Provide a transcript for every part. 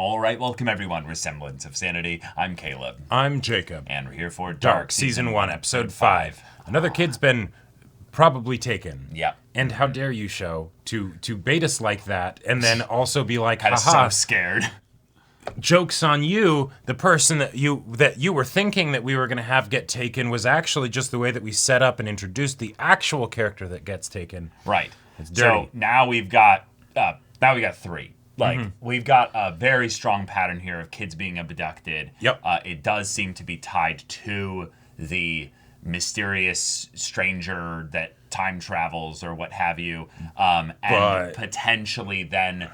All right, welcome everyone. We're Semblance of Sanity. I'm Caleb. I'm Jacob. And we're here for Dark, Season 1, Episode 5. Another kid's been probably taken. Yep. And how dare you, show, to bait us like that, and then also be like, I was haha, so scared. joke's on you. The person that you were thinking that we were going to have get taken was actually just the way that we set up and introduced the actual character that gets taken. Right. It's dirty. So now we've got three. We've got a very strong pattern here of kids being abducted. Yep. It does seem to be tied to the mysterious stranger that time travels or what have you, and potentially then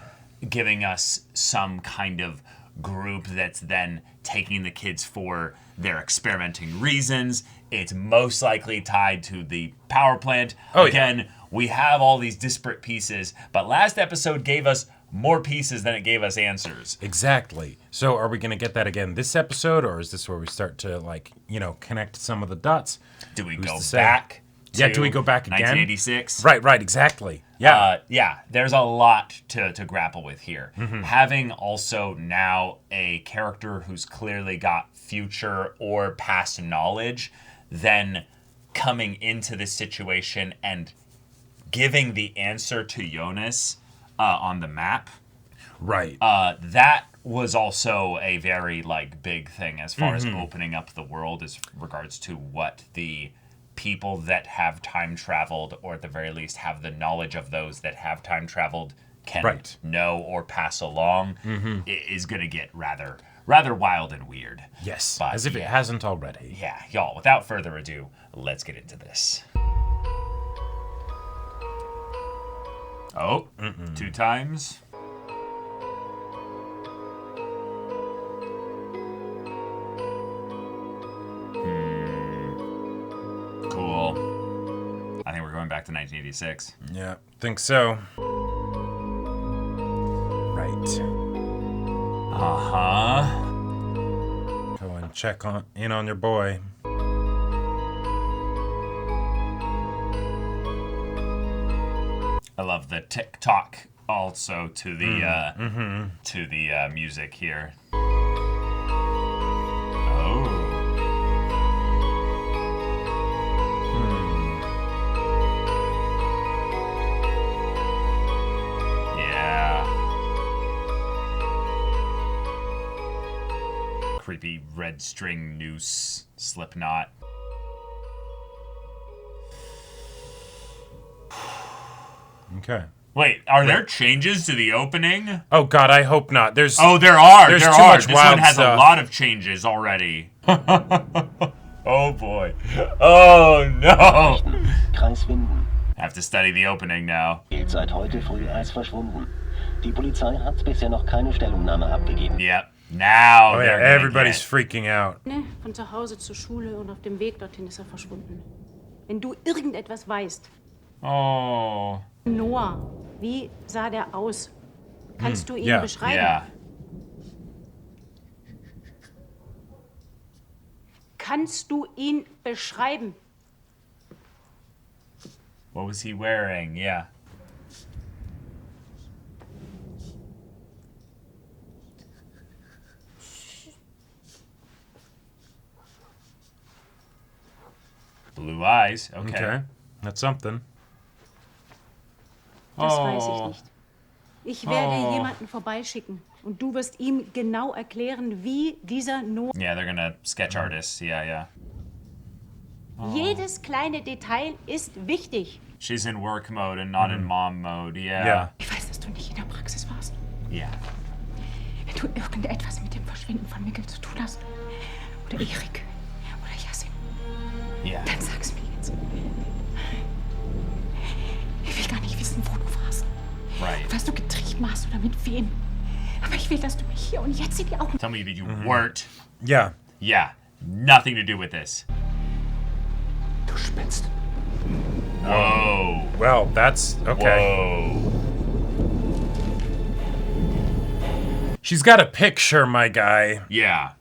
giving us some kind of group that's then taking the kids for their experimenting reasons. It's most likely tied to the power plant. Again, we have all these disparate pieces, but last episode gave us more pieces than it gave us answers. Exactly. So are we going to get that again this episode, or is this where we start to, connect some of the dots? Do we go back? Do we go back again? 1986? Right, exactly. Yeah. There's a lot to grapple with here. Having also now a character who's clearly got future or past knowledge, then coming into this situation and giving the answer to Jonas on the map. Right. That was also a very big thing as far as opening up the world as regards to what the people that have time traveled, or at the very least have the knowledge of those that have time traveled, can know or pass along. It is going to get rather wild and weird. Yes, but, as if it hasn't already. Yeah, y'all, without further ado, let's get into this. Oh, 2 times. Cool. I think we're going back to 1986. Yeah, think so. Right. Uh-huh. Go and check in on your boy. I love the tick-tock also to the music here. Oh. Yeah. Creepy red string noose slipknot. Okay. Wait, are there changes to the opening? Oh God, I hope not. There are. There's there too are. much This wild one has stuff. a lot of changes already. Oh boy. Oh no. Kreiswinden. I have to study the opening now. Gilt seit heute früh als verschwunden. Die Polizei hat bisher noch keine Stellungnahme abgegeben. Yep. Now. Oh yeah, everybody's freaking out. Von zu Hause zur Schule und auf dem Weg dorthin ist er verschwunden. Wenn du irgendetwas weißt. Oh. Noah, wie sah der aus? Kannst du ihn beschreiben? Ja. Kannst du ihn beschreiben? What was he wearing? Yeah. Blue eyes. Okay. That's something. Das weiß ich nicht. Ich werde jemanden vorbeischicken und du wirst ihm genau erklären, wie dieser Noah... Yeah, they're gonna sketch artists. Yeah. Jedes kleine Detail ist wichtig. She's in work mode and not in mom mode. Yeah. Yeah. Ich weiß, dass du nicht in der Praxis warst. Yeah. Wenn du irgendetwas mit dem Verschwinden von Mikkel zu tun hast, oder Erik, oder Yasin, dann sag's mir jetzt. Ich will gar nicht wissen, wo du warst. Right. Was du getrieben hast oder mit wem. Aber ich will, dass du mich hier und jetzt in die Augen... Tell me that you weren't. Yeah. Yeah. Nothing to do with this. Du spinnst. Whoa. Well, that's okay. Whoa. She's got a picture, my guy. Yeah.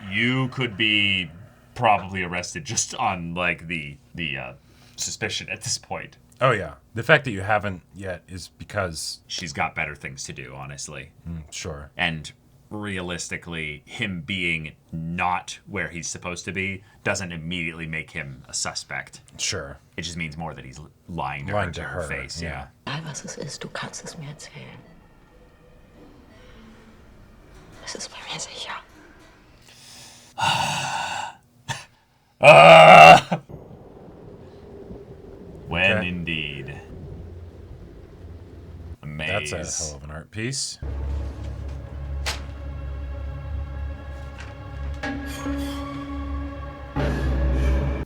You could be probably arrested just on the suspicion at this point. Oh yeah. The fact that you haven't yet is because She's got better things to do, honestly. sure. And realistically, him being not where he's supposed to be doesn't immediately make him a suspect. Sure. It just means more that he's lying to her face. Yeah. Egal was es ist, du kannst es mir erzählen. Es ist bei mir sicher. When Okay. indeed. A maze. That's a hell of an art piece.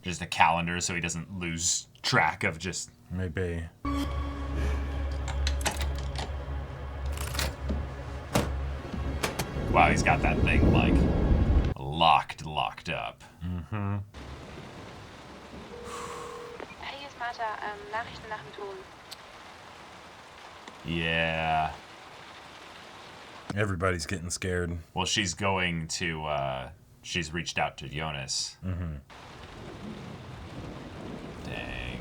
Just a calendar so he doesn't lose track of just... Maybe. Wow, he's got that thing, like, locked up. Mm-hmm. Hey, hier ist Martha. Nachrichten nach dem Ton. Yeah. Everybody's getting scared. Well, she's going to, she's reached out to Jonas. Mm-hmm. Dang.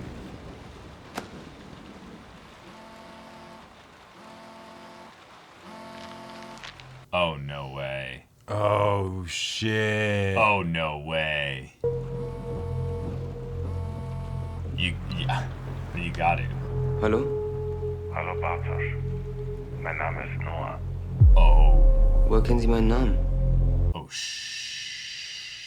Oh, no way. Oh, shit. Oh, no way. You got it. Hallo? Hallo Bartosz. Mein Name ist Noah. Oh. Woher kennen Sie meinen Namen? Oh,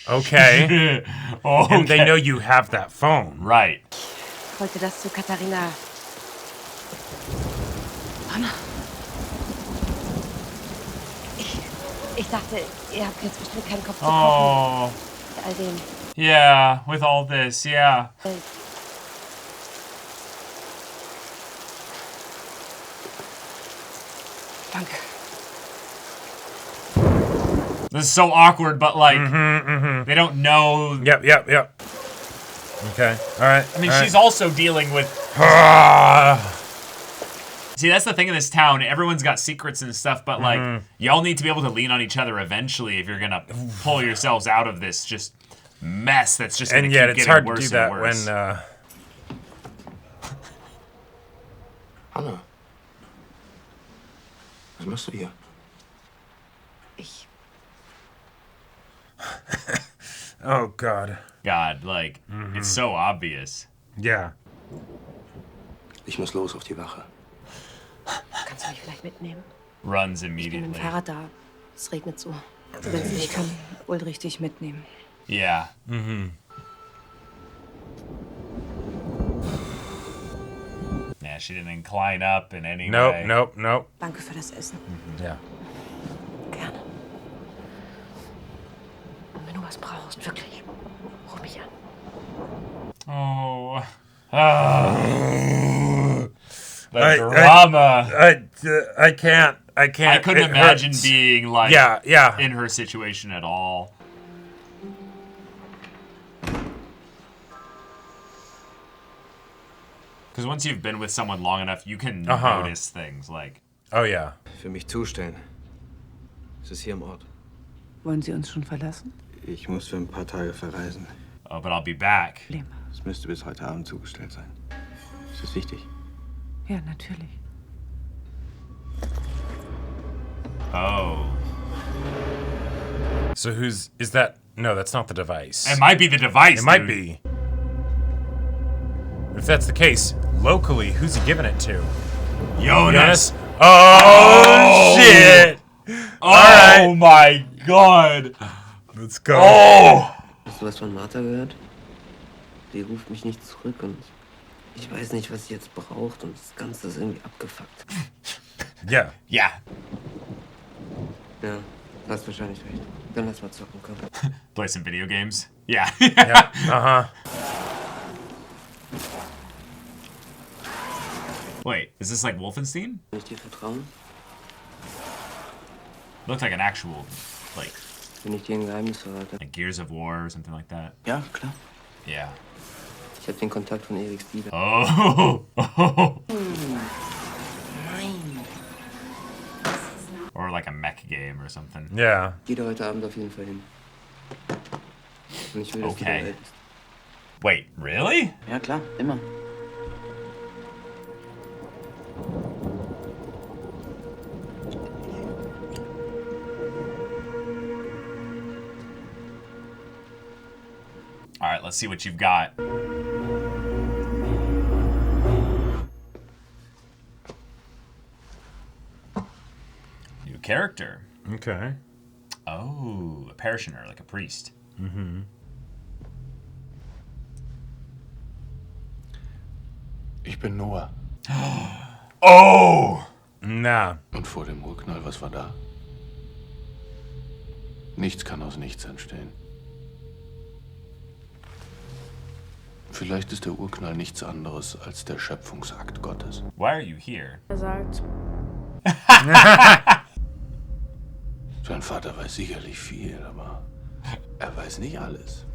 Okay. Oh, And they know you have that phone. Right. Ich wollte das zu Katharina. Anna. Ich dachte, ihr habt jetzt bestimmt keinen Kopf zu kochen. Oh. Mit all dem. Yeah, with all this, yeah. Danke. This is so awkward, but like, they don't know. Yep. Okay. All right. I mean, she's also dealing with. See, that's the thing in this town. Everyone's got secrets and stuff, but like, y'all need to be able to lean on each other eventually if you're gonna pull yourselves out of this just mess that's just gonna And keep yet, it's getting hard to worse do and that worse. when. Anna. Was machst du hier? Ich. Oh God. God, like, it's so obvious. Yeah. Ich muss los auf die Wache. Kannst du mich vielleicht mitnehmen? Runs Ich bin mit dem immediately. Fahrrad da. Es regnet so. Du willst nicht kommen. Wohl richtig mitnehmen. Yeah. Yeah, she didn't incline up in any way. Nope. Danke für das Essen. Yeah. Gerne. Und wenn du was brauchst, wirklich, ruf mich an. Oh. The drama. I can't. I couldn't It imagine hurts. being like Yeah. in her situation at all. Because once you've been with someone long enough, you can notice things like. Oh yeah. Für mich zustellen. Es ist hier im Ort. Wollen Sie uns schon verlassen? Ich muss für ein paar Tage verreisen. Oh, but I'll be back. Es müsste bis heute Abend zugestellt sein. Ist das wichtig? Ja, natürlich. Oh. So is that? No, that's not the device. It might be the device. It might dude. be. If that's the case, locally, who's he giving it to? Jonas. Oh, shit! Oh my god. Let's go. Oh. Hast du was von Martha gehört? Die ruft mich nicht zurück und ich weiß nicht, was sie jetzt braucht und das Ganze ist irgendwie abgefuckt. Yeah. Yeah. Ja, hast wahrscheinlich recht. Dann lass mal zocken, komm. Play some video games. Yeah. Yeah. Uh-huh. Wait, is this like Wolfenstein? Kann ich dir vertrauen? Looks like an actual, like Wenn ich dir ein Geheimnis verrate. Gears of War or something like that. Ja, klar. Yeah. Ich hab den Kontakt von Eriks Dealer. Oh. Or like a mech game or something. Yeah. Geh da heute Abend auf jeden Fall hin. Und ich will, dass du Okay. bereit bist. Wait, really? Ja, klar, immer. Let's see what you've got. New character. Okay. Oh, a parishioner, like a priest. Mhm. Ich bin Noah. Oh! Na. Und vor dem Urknall, was war da? Nichts kann aus nichts entstehen. Vielleicht ist der Urknall nichts anderes als der Schöpfungsakt Gottes. Why are you here? Er sagt, Sein Vater weiß sicherlich viel, aber er weiß nicht alles.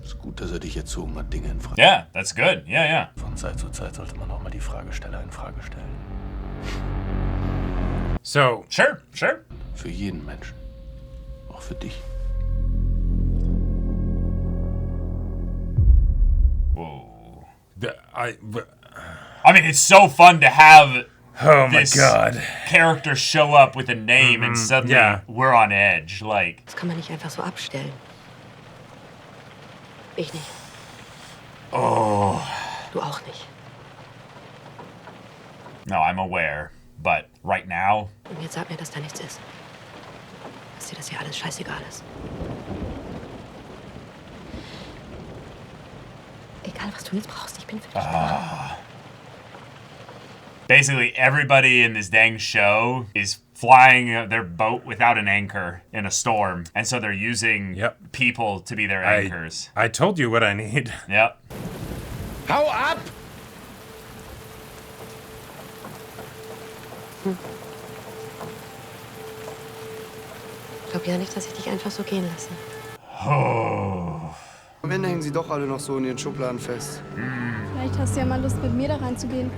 Ist gut, dass er dich erzogen hat, Dinge in Frage. Yeah, that's good. Yeah, yeah. Von Zeit zu Zeit sollte man auch mal die Fragesteller in Frage stellen. So. Sure, sure. Für jeden Menschen. Auch für dich. Whoa. I mean, it's so fun to have oh my this God. character show up with a name and suddenly we're on edge. Like, Das kann man nicht einfach so abstellen. Ich nicht. oh. Du auch nicht. No, I'm aware. But right now... Und jetzt sag mir, dass da nichts ist. Dass dir das hier alles scheißegal ist. Egal, was du jetzt brauchst, ich bin für dich da. Basically, everybody in this dang show is flying their boat without an anchor in a storm. And so they're using people to be their anchors. I told you what I need. Yep. Hau ab! Ich glaube ja nicht, dass ich dich einfach so gehen lasse. Oh. Am Ende hängen sie doch alle noch so in ihren Schubladen fest. Vielleicht hast du ja mal Lust, mit mir da reinzugehen.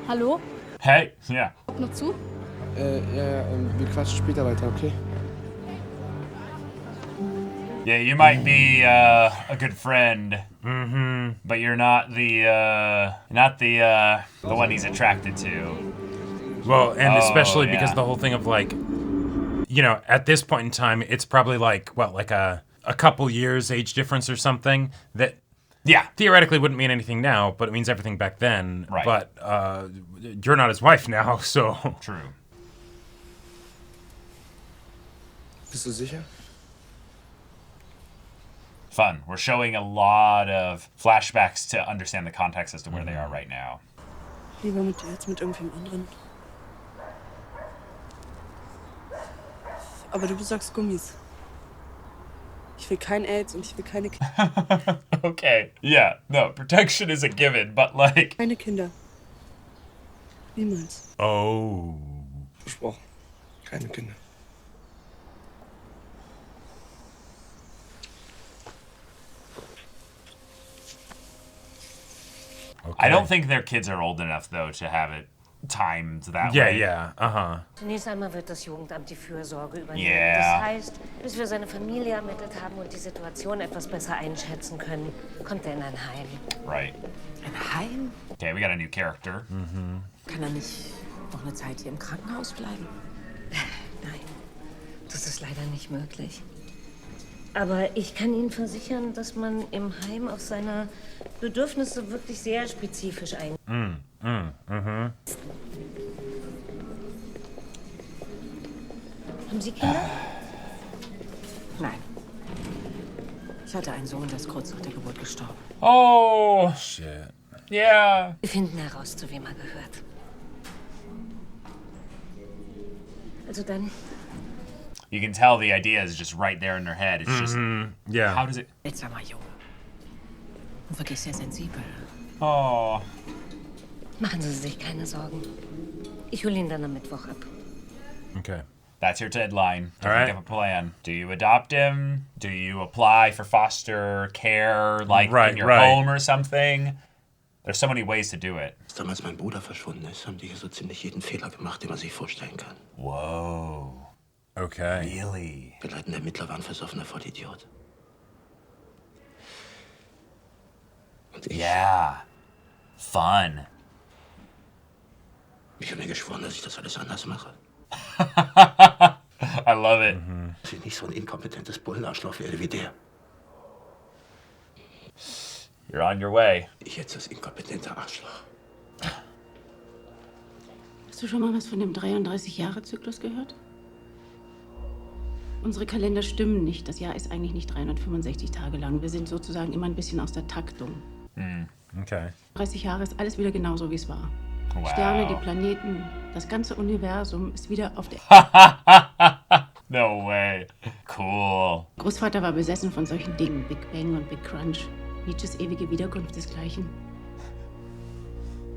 Hallo? Hey, yeah. Noch zu? Wir quatschen später weiter, okay? Yeah, you might be a good friend, but you're not the one he's attracted to. Well, and especially yeah. because the whole thing of like, you know, at this point in time, it's probably like, what, like a couple years age difference or something that theoretically wouldn't mean anything now, but it means everything back then. Right. But you're not his wife now, so. True. Bist du sicher? Fun. We're showing a lot of flashbacks to understand the context as to where they are right now. Lieber mit dir als mit irgendwem anderen. Aber du besagst Gummis. Ich will kein AIDS und ich will keine Kinder. Okay. Yeah. No, protection is a given, but like... Keine Kinder. Niemals. Oh. Versprochen. Keine Kinder. Okay. I don't think their kids are old enough, though, to have it timed that way. Yeah, uh-huh. Zunächst einmal wird das Jugendamt die Fürsorge übernehmen. Yeah. Das heißt, bis wir seine Familie ermittelt haben und die Situation etwas besser einschätzen können, kommt er in ein Heim. Right. Ein Heim? Okay, we got a new character. Kann er nicht noch eine Zeit hier im Krankenhaus bleiben? Nein, das ist leider nicht möglich. Aber ich kann Ihnen versichern, dass man im Heim auf seine Bedürfnisse wirklich sehr spezifisch eingeht. Haben Sie Kinder? Nein. Ich hatte einen Sohn, der ist kurz nach der Geburt gestorben. Oh. Shit. Yeah. Wir finden heraus, zu wem er gehört. Also dann... You can tell the idea is just right there in their head. It's just... Yeah. How does it... Seltsamer Junge. Und wirklich sehr sensibel. Oh. Machen Sie sich keine Sorgen. Ich hole ihn dann am Mittwoch ab. Okay. That's your deadline. To All right. think of a plan. Do you adopt him? Do you apply for foster care, like in your home or something? There's so many ways to do it. Als damals mein Bruder verschwunden ist, haben die hier so ziemlich jeden Fehler gemacht, den man sich vorstellen kann. Whoa. Okay. Really? Wir leiten Ermittler waren versoffener Vollidiot. Und ich... Yeah. Fun. Ich habe mir geschworen, dass ich das alles anders mache. I love it. Sie ich nicht so ein inkompetentes Bullenarschloch werde wie der. You're on your way. Ich jetzt das inkompetente Arschloch. Hast du schon mal was von dem 33-Jahre-Zyklus gehört? Unsere Kalender stimmen nicht. Das Jahr ist eigentlich nicht 365 Tage lang. Wir sind sozusagen immer ein bisschen aus der Taktung. Okay. 30 Jahre ist alles wieder genauso, wie es war. Wow. Sterne, die Planeten, das ganze Universum ist wieder auf der... No way. Cool. Großvater war besessen von solchen Dingen. Big Bang und Big Crunch. Nietzsches ewige Wiederkunft desgleichen.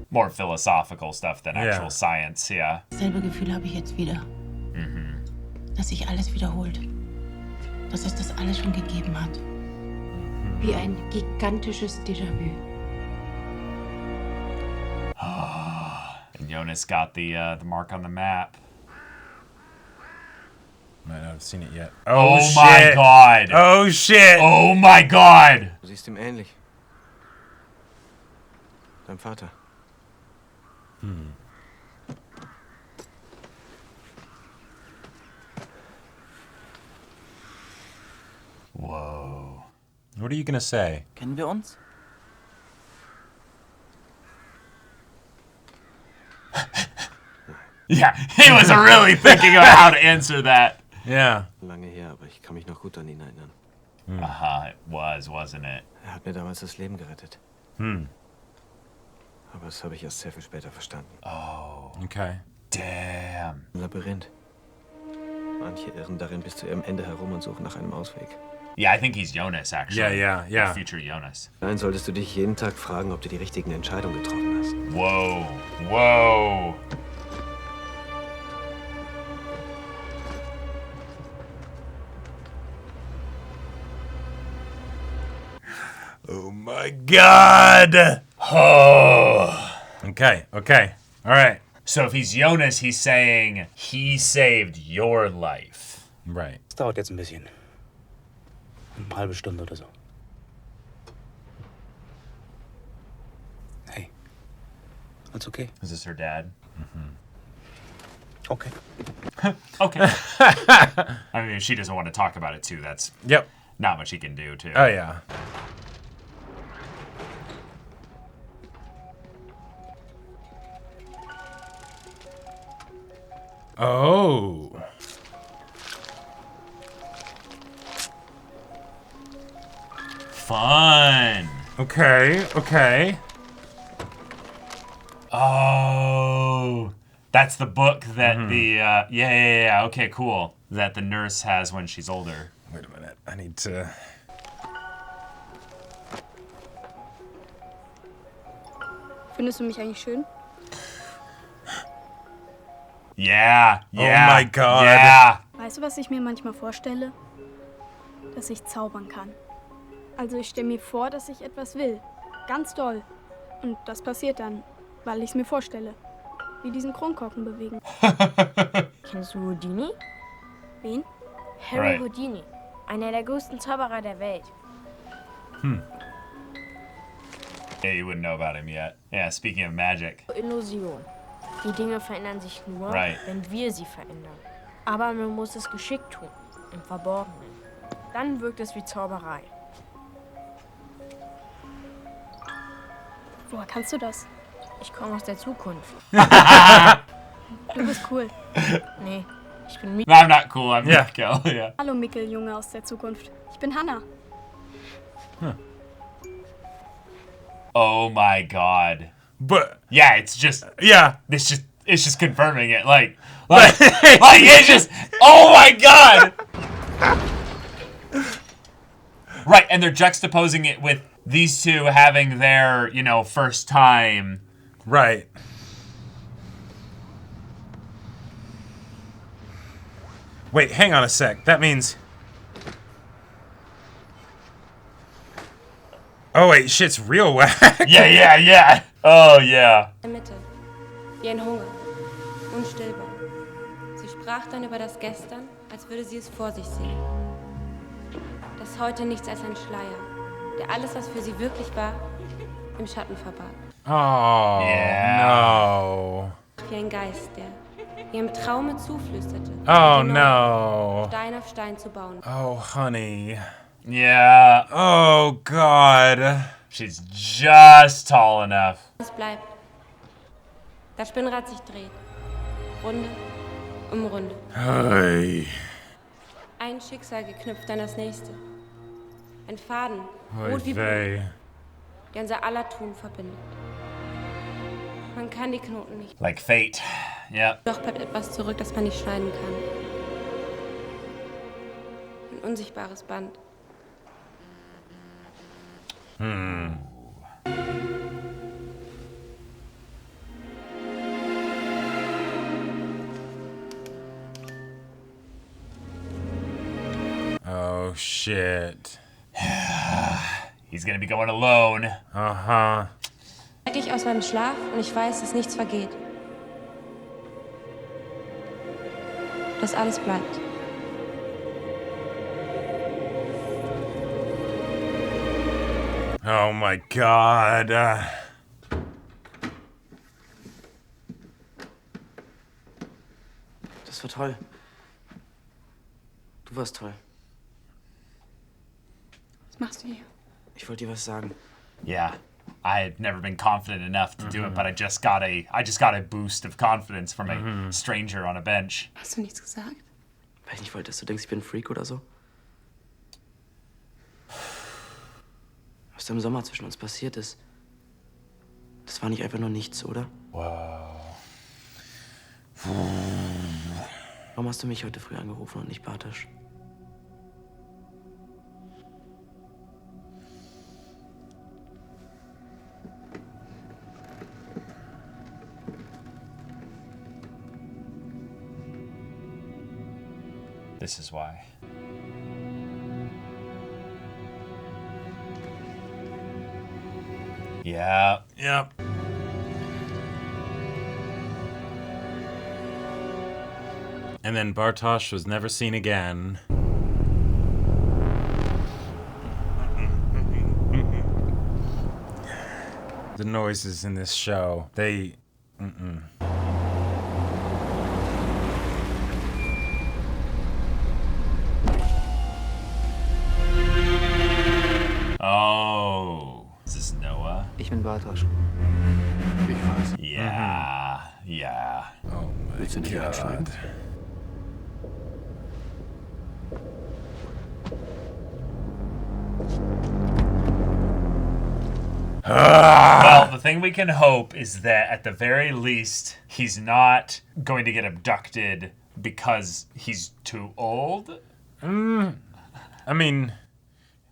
More philosophical stuff than actual science, yeah. Dasselbe Gefühl habe ich jetzt wieder. Dass sich alles wiederholt. Dass es das alles schon gegeben hat. Wie ein gigantisches Déjà-vu. And Jonas got the mark on the map. Might not have seen it yet. Oh shit. my god. Oh shit. Oh my god. Du siehst ihm ähnlich. Dein Vater. Whoa. What are you gonna say? Kennen wir uns? Yeah, he was really thinking about how to answer that. Yeah. Lange her, aber ich kann mich noch gut an ihn erinnern. It was, wasn't it? Er hat mir damals das Leben gerettet. Aber das habe ich erst sehr viel später verstanden. Oh. Okay. Damn. Ein Labyrinth. Manche irren darin bis zu ihrem Ende herum und suchen nach einem Ausweg. Yeah, I think he's Jonas, actually. Yeah. The future Jonas. Nein, solltest du dich jeden Tag fragen, ob du die richtigen Entscheidungen getroffen hast. Whoa. Whoa. Oh my god! Oh. Okay. All right. So if he's Jonas, he's saying he saved your life. Right. Das dauert jetzt ein bisschen. Eine halbe Stunde oder so. Hey. Alles okay? Is this her dad? Okay. Okay. I mean, if she doesn't want to talk about it too, that's not much he can do too. Oh yeah. Oh. Fun. Okay. Oh, that's the book that the yeah. Okay, cool. That the nurse has when she's older. Wait a minute. I need to. Findest du mich eigentlich schön? Yeah. Oh my god. Yeah. Weißt du, was ich mir manchmal vorstelle? Dass ich zaubern kann. Also ich stelle mir vor, dass ich etwas will. Ganz doll. Und das passiert dann, weil ich es mir vorstelle. Wie diesen Kronkorken bewegen. Kennst du Houdini? Wen? Harry Houdini. Einer der größten Zauberer der Welt. Yeah, you wouldn't know about him yet. Yeah, speaking of magic. Illusion. Die Dinge verändern sich nur, wenn wir sie verändern. Aber man muss es geschickt tun, im Verborgenen. Dann wirkt es wie Zauberei. Woher kannst du das? Ich komme aus der Zukunft. Du bist cool. Nee, ich bin No, I'm not cool. I'm Mikkel. Yeah. Hallo Mikkel, Junge aus der Zukunft. Ich bin Hannah. Oh my god. But yeah, it's just it's just confirming it. Like it's just oh my god. Right, and they're juxtaposing it with these two having their, first time. Right. Wait, hang on a sec. That means... Oh wait, shit's real whack. Yeah. Oh yeah. In der Mitte. Wie ein Hunger. Unstillbar. Sie sprach dann über das Gestern, als würde sie es vor sich sehen. Das Heute nichts als ein Schleier, der alles, was für sie wirklich war, im Schatten verbarg. Oh, no. Wie ein Geist, der ihrem Traume zuflüsterte, Oh genau no. Stein auf Stein zu bauen. Oh, honey. Yeah. Oh, God. She's just tall enough. Es bleibt. Das Spinnrad sich dreht. Runde um Runde. Hey. Ein Schicksal geknüpft an das nächste. Ein Faden, Oi rot wie Blut, vey. der unser aller Tun verbindet. Man kann die Knoten nicht. Like fate. Yeah. Doch bleibt etwas zurück, das man nicht schneiden kann. Ein unsichtbares Band. Oh, shit. He's gonna be going alone. Uh-huh. Schrecke ich aus meinem Schlaf und ich weiß, dass nichts vergeht. Dass alles bleibt. Oh my God. Das war toll. Du warst toll. Was machst du hier? Ich wollte dir was sagen. Yeah. I had never been confident enough to do it, but I just got a boost of confidence from a stranger on a bench. Hast du nichts gesagt? Weil ich nicht wollte, dass du denkst, ich bin ein Freak oder so. Was da im Sommer zwischen uns passiert ist, das war nicht einfach nur nichts, oder? Wow. Warum hast du mich heute früh angerufen und nicht Bartosz? This is why. Yeah. Yep. And then Bartosz was never seen again. The noises in this show, they... Oh. Is this Noah? Ich bin Bartosz. Ich weiß. Yeah. Yeah. Oh my Willst du nicht einsteigen? Well, the thing we can hope is that at the very least, he's not going to get abducted because he's too old. I mean,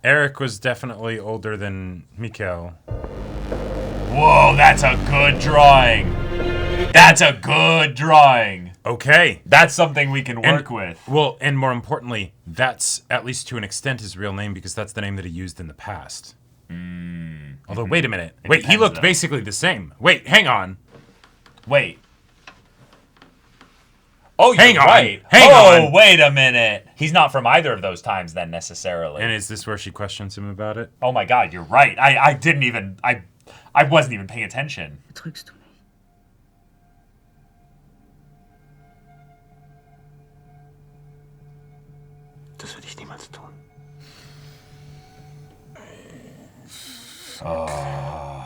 Eric was definitely older than Mikhail. Whoa, that's a good drawing. That's a good drawing. Okay. That's something we can work with. Well, and more importantly, that's, at least to an extent, his real name because that's the name that he used in the past. Although, wait a minute. It Wait, he depends, looked though. basically the same. Wait, hang on. Wait. Oh, you're Hang on. right. Hang oh, on. wait a minute. He's not from either of those times then, necessarily. And is this where she questions him about it? Oh my god, you're right. I didn't even... I wasn't even paying attention. Betrügst du mich? Das würde ich niemals tun. Oh.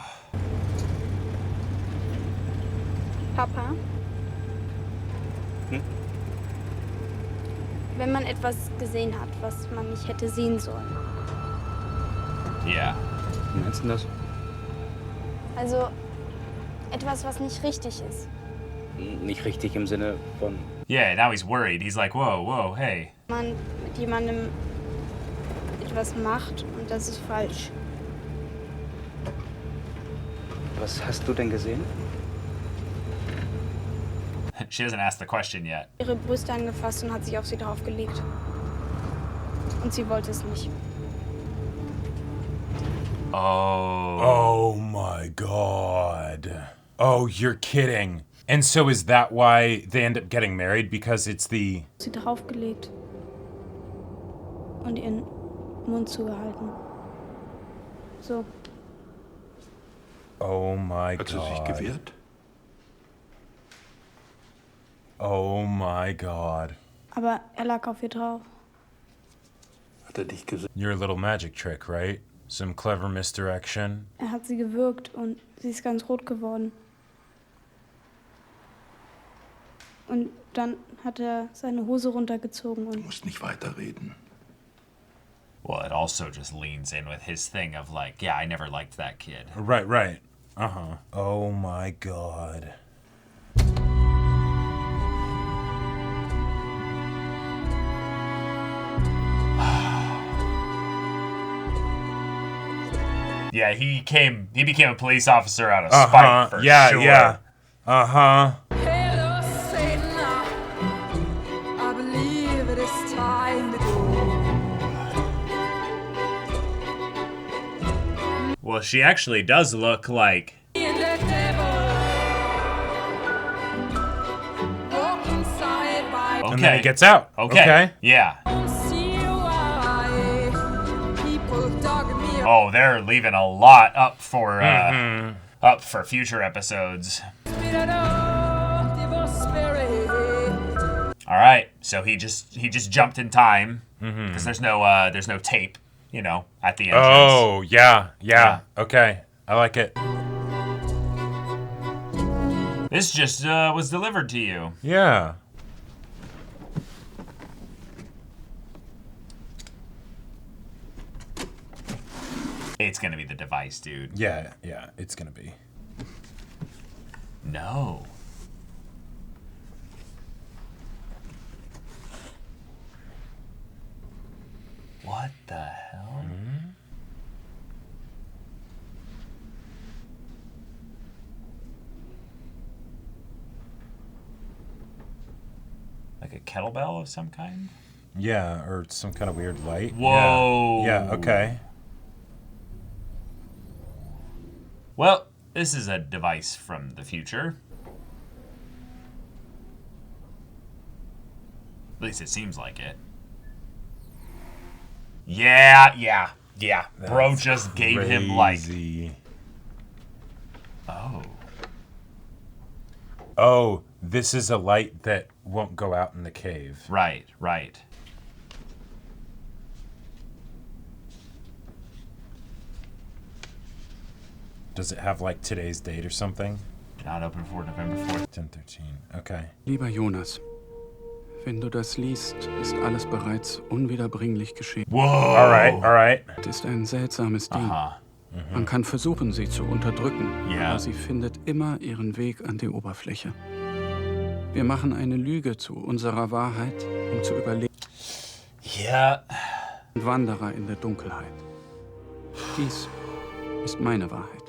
Papa? Wenn man etwas gesehen hat, was man nicht hätte sehen sollen. Yeah. Wie meinst du das? Also etwas, was nicht richtig ist. Nicht richtig im Sinne von... Yeah, now he's worried. He's like, whoa, whoa, hey. Man mit jemandem etwas macht und das ist falsch. Was hast du denn gesehen? She hasn't asked the question yet. Ihre Brüste angefasst und hat sich auf sie draufgelegt. Und sie wollte es nicht. Oh. Oh my god. Oh, you're kidding. And so is that why they end up getting married? Because it's the... Sie draufgelegt. Und ihren Mund zugehalten. So. Oh my Hat sie sich god. gewehrt? Oh my God. Aber er lag auf ihr drauf. Hat er dich gesehen? Your little magic trick, right? Some clever misdirection. Er hat sie gewürgt und sie ist ganz rot geworden. Und dann hat er seine Hose runtergezogen und... Du musst nicht weiterreden. Well, it also just leans in with his thing of like, yeah, I never liked that kid. Right. Uh-huh. Oh my God. Yeah, he became a police officer out of spite for sure. Yeah. Uh-huh. Hello, Satan. I believe it is time to go. Well, she actually does look like... And the devil walking side by Okay. And then he gets out. Okay. Yeah. see why people dog me up. Oh, they're leaving a lot up for future episodes. All right, so he just jumped in time because there's no tape, at the entrance. Oh, yeah. Okay. I like it. This just was delivered to you. Yeah. It's gonna be the device, dude. Yeah, it's gonna be. No. What the hell? Like a kettlebell of some kind? Yeah, or some kind of weird light. Whoa. Yeah, okay. Well, this is a device from the future. At least it seems like it. Yeah. Bro just gave him like... Oh, this is a light that won't go out in the cave. Right. Does it have like today's date or something? Not open for November 4th. 10/13. Okay. Lieber Jonas, wenn du das liest, ist alles bereits unwiederbringlich geschehen. Whoa. All right. Es ist ein seltsames Ding. Man kann versuchen, sie zu unterdrücken, aber sie findet immer ihren Weg an die Oberfläche. Wir machen eine Lüge zu unserer Wahrheit, um zu überleben. Ja. Ein Wanderer in der Dunkelheit. Dies ist meine Wahrheit.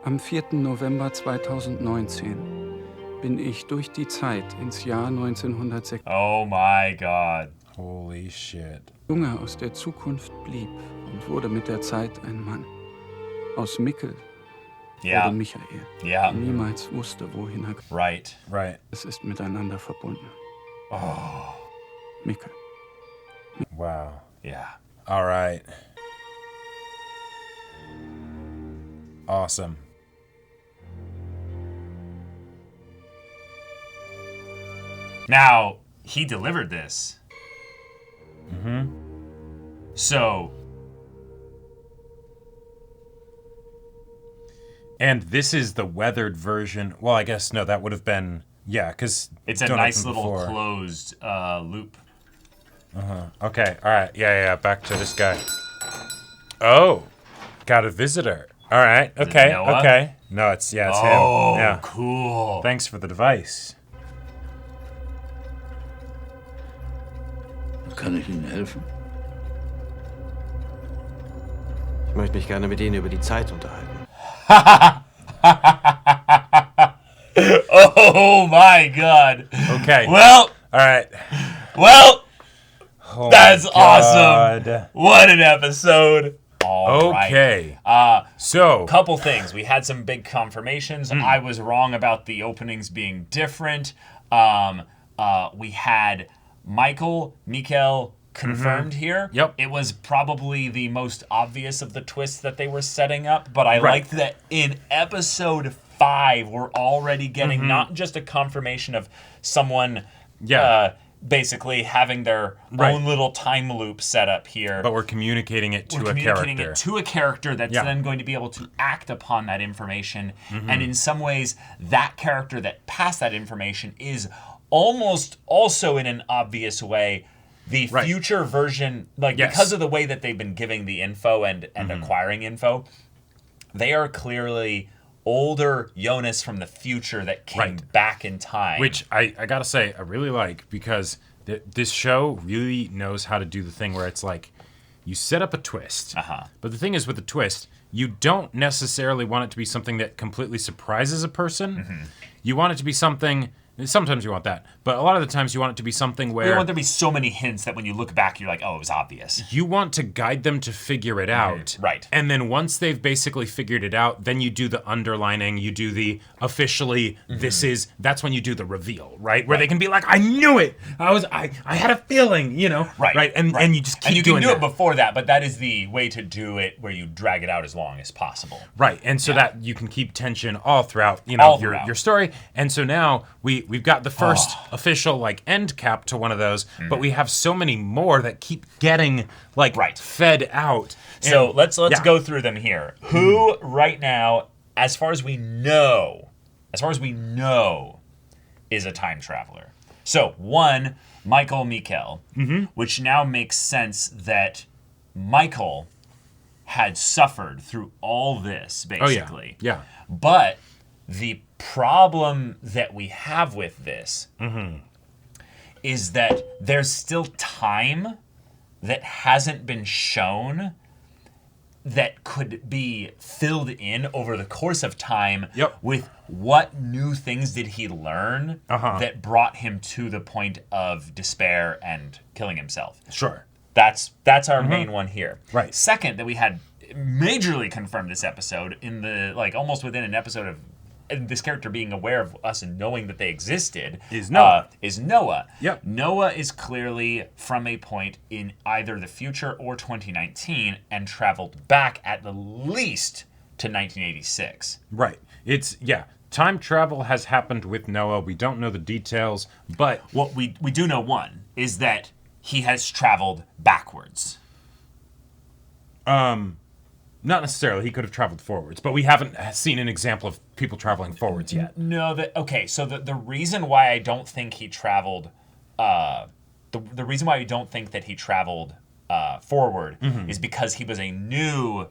Am 4. November 2019 bin ich durch die Zeit ins Jahr 1906. Oh my God. Holy shit. Junge aus der Zukunft blieb und wurde mit der Zeit ein Mann. Aus Mikkel wurde Michael, der niemals wusste, wohin er... Right. Es ist miteinander verbunden. Oh. Mikkel. Wow. Yeah. All right. Awesome. Now, he delivered this. So... And this is the weathered version. Well, I guess, no, that would have been... Yeah, because... It's a nice little closed loop. Okay, all right. Yeah, back to this guy. Oh, got a visitor. All right, okay. No, it's him. Oh, yeah. Cool. Thanks for the device. Kann ich Ihnen helfen? Ich möchte mich gerne mit Ihnen über die Zeit unterhalten. Oh my God. Okay. Well. All right. Well. Oh that's awesome. What an episode. Okay. So, couple things. We had some big confirmations. I was wrong about the openings being different. We had Mikael confirmed here. Yep. It was probably the most obvious of the twists that they were setting up, but I liked that in episode 5, we're already getting not just a confirmation of someone basically having their own little time loop set up here. But we're communicating it to a character. We're communicating it to a character that's then going to be able to act upon that information. And in some ways, that character that passed that information is almost also in an obvious way the future version, because of the way that they've been giving the info and acquiring info, they are clearly older Jonas from the future that came back in time. Which I gotta say, I really like, because this show really knows how to do the thing where it's like, you set up a twist. But the thing is with the twist, you don't necessarily want it to be something that completely surprises a person. You want it to be something... Sometimes you want that, but a lot of the times you want it to be something where... You want there to be so many hints that when you look back, you're like, oh, it was obvious. You want to guide them to figure it out. Right. And then once they've basically figured it out, then you do the underlining, you do the officially, that's when you do the reveal, right? Where they can be like, I knew it! I had a feeling, you know? Right. And you just keep doing that. And you can do it before that, but that is the way to do it where you drag it out as long as possible. Right, and so that you can keep tension all throughout, your story. And so now we've got the first official end cap to one of those, but we have so many more that keep getting fed out. So let's go through them here. Who right now, as far as we know, is a time traveler? So 1, Michael Mikkel, which now makes sense that Michael had suffered through all this, basically. Yeah. But the problem that we have with this is that there's still time that hasn't been shown that could be filled in over the course of time with what new things did he learn that brought him to the point of despair and killing himself. Sure. That's our main one here. Right. Second, that we had majorly confirmed this episode in the almost within an episode of this character being aware of us and knowing that they existed is Noah. Yep. Noah is clearly from a point in either the future or 2019 and traveled back at the least to 1986. Right. Time travel has happened with Noah. We don't know the details, but what we do know one is that he has traveled backwards. Not necessarily. He could have traveled forwards, but we haven't seen an example of people traveling forwards yet. No, so the reason why I don't think he traveled, the reason why we don't think that he traveled forward is because he was a new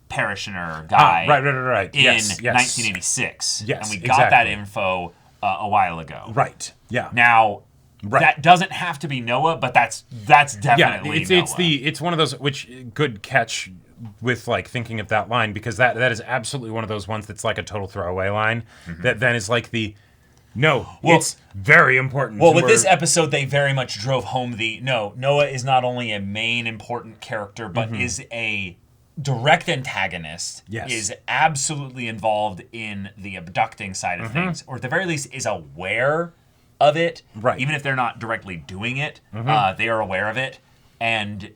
parishioner guy. Right. In 1986. Yes, and we got that info a while ago. Right. Yeah. Now. Right. That doesn't have to be Noah, but that's definitely Noah. It's one of those which good catch with thinking of that line, because that is absolutely one of those ones that's like a total throwaway line that then is it's very important. Well, with this episode, they very much drove home Noah is not only a main important character, but is a direct antagonist. Yes. Is absolutely involved in the abducting side of things, or at the very least is aware of it, right? Even if they're not directly doing it, they are aware of it, and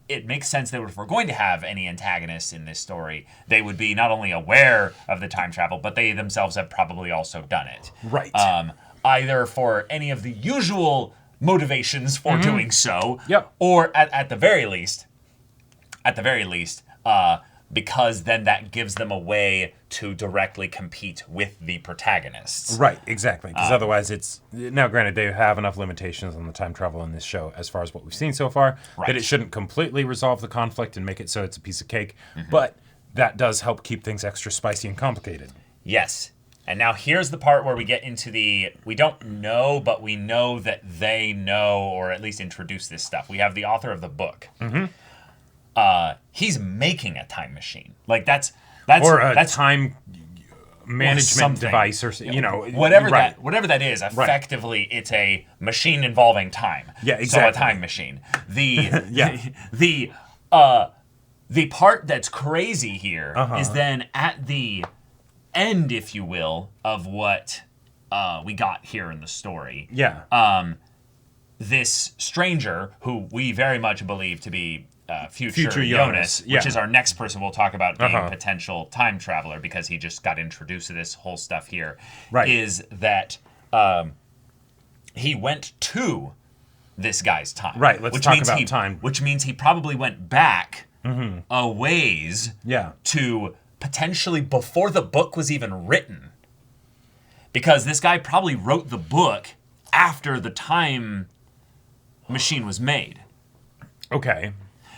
it makes sense that if we're going to have any antagonists in this story, they would be not only aware of the time travel, but they themselves have probably also done it, right? Either for any of the usual motivations for doing so, yep, or at the very least, because then that gives them a way to directly compete with the protagonists. Right, exactly. Because otherwise it's... Now, granted, they have enough limitations on the time travel in this show as far as what we've seen so far, that it shouldn't completely resolve the conflict and make it so it's a piece of cake. But that does help keep things extra spicy and complicated. Yes. And now here's the part where we get into we don't know, but we know that they know, or at least introduce this stuff. We have the author of the book. He's making a time machine. That's time management device, or whatever that is. Effectively, it's a machine involving time. Yeah, exactly. So a time machine. The part that's crazy here is then at the end, if you will, of what we got here in the story. Yeah. This stranger, who we very much believe to be future Jonas, which is our next person we'll talk about being a potential time traveler, because he just got introduced to this whole stuff here, is that he went to this guy's time. Right, let's talk about time. Which means he probably went back a ways to potentially before the book was even written. Because this guy probably wrote the book after the time machine was made. Okay.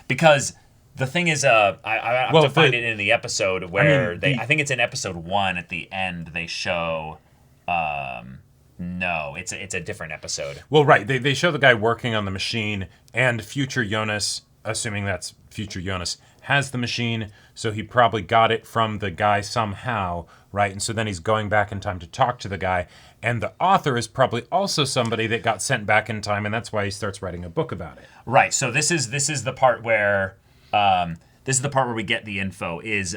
Because the thing is, I have to find it in the episode where I think it's in episode 1 at the end, they show... no, it's a different episode. Well, right. They show the guy working on the machine, and future Jonas, assuming that's future Jonas, has the machine, so he probably got it from the guy somehow, right? And so then he's going back in time to talk to the guy, and the author is probably also somebody that got sent back in time, and that's why he starts writing a book about it. Right. So this is the part where we get the info. Is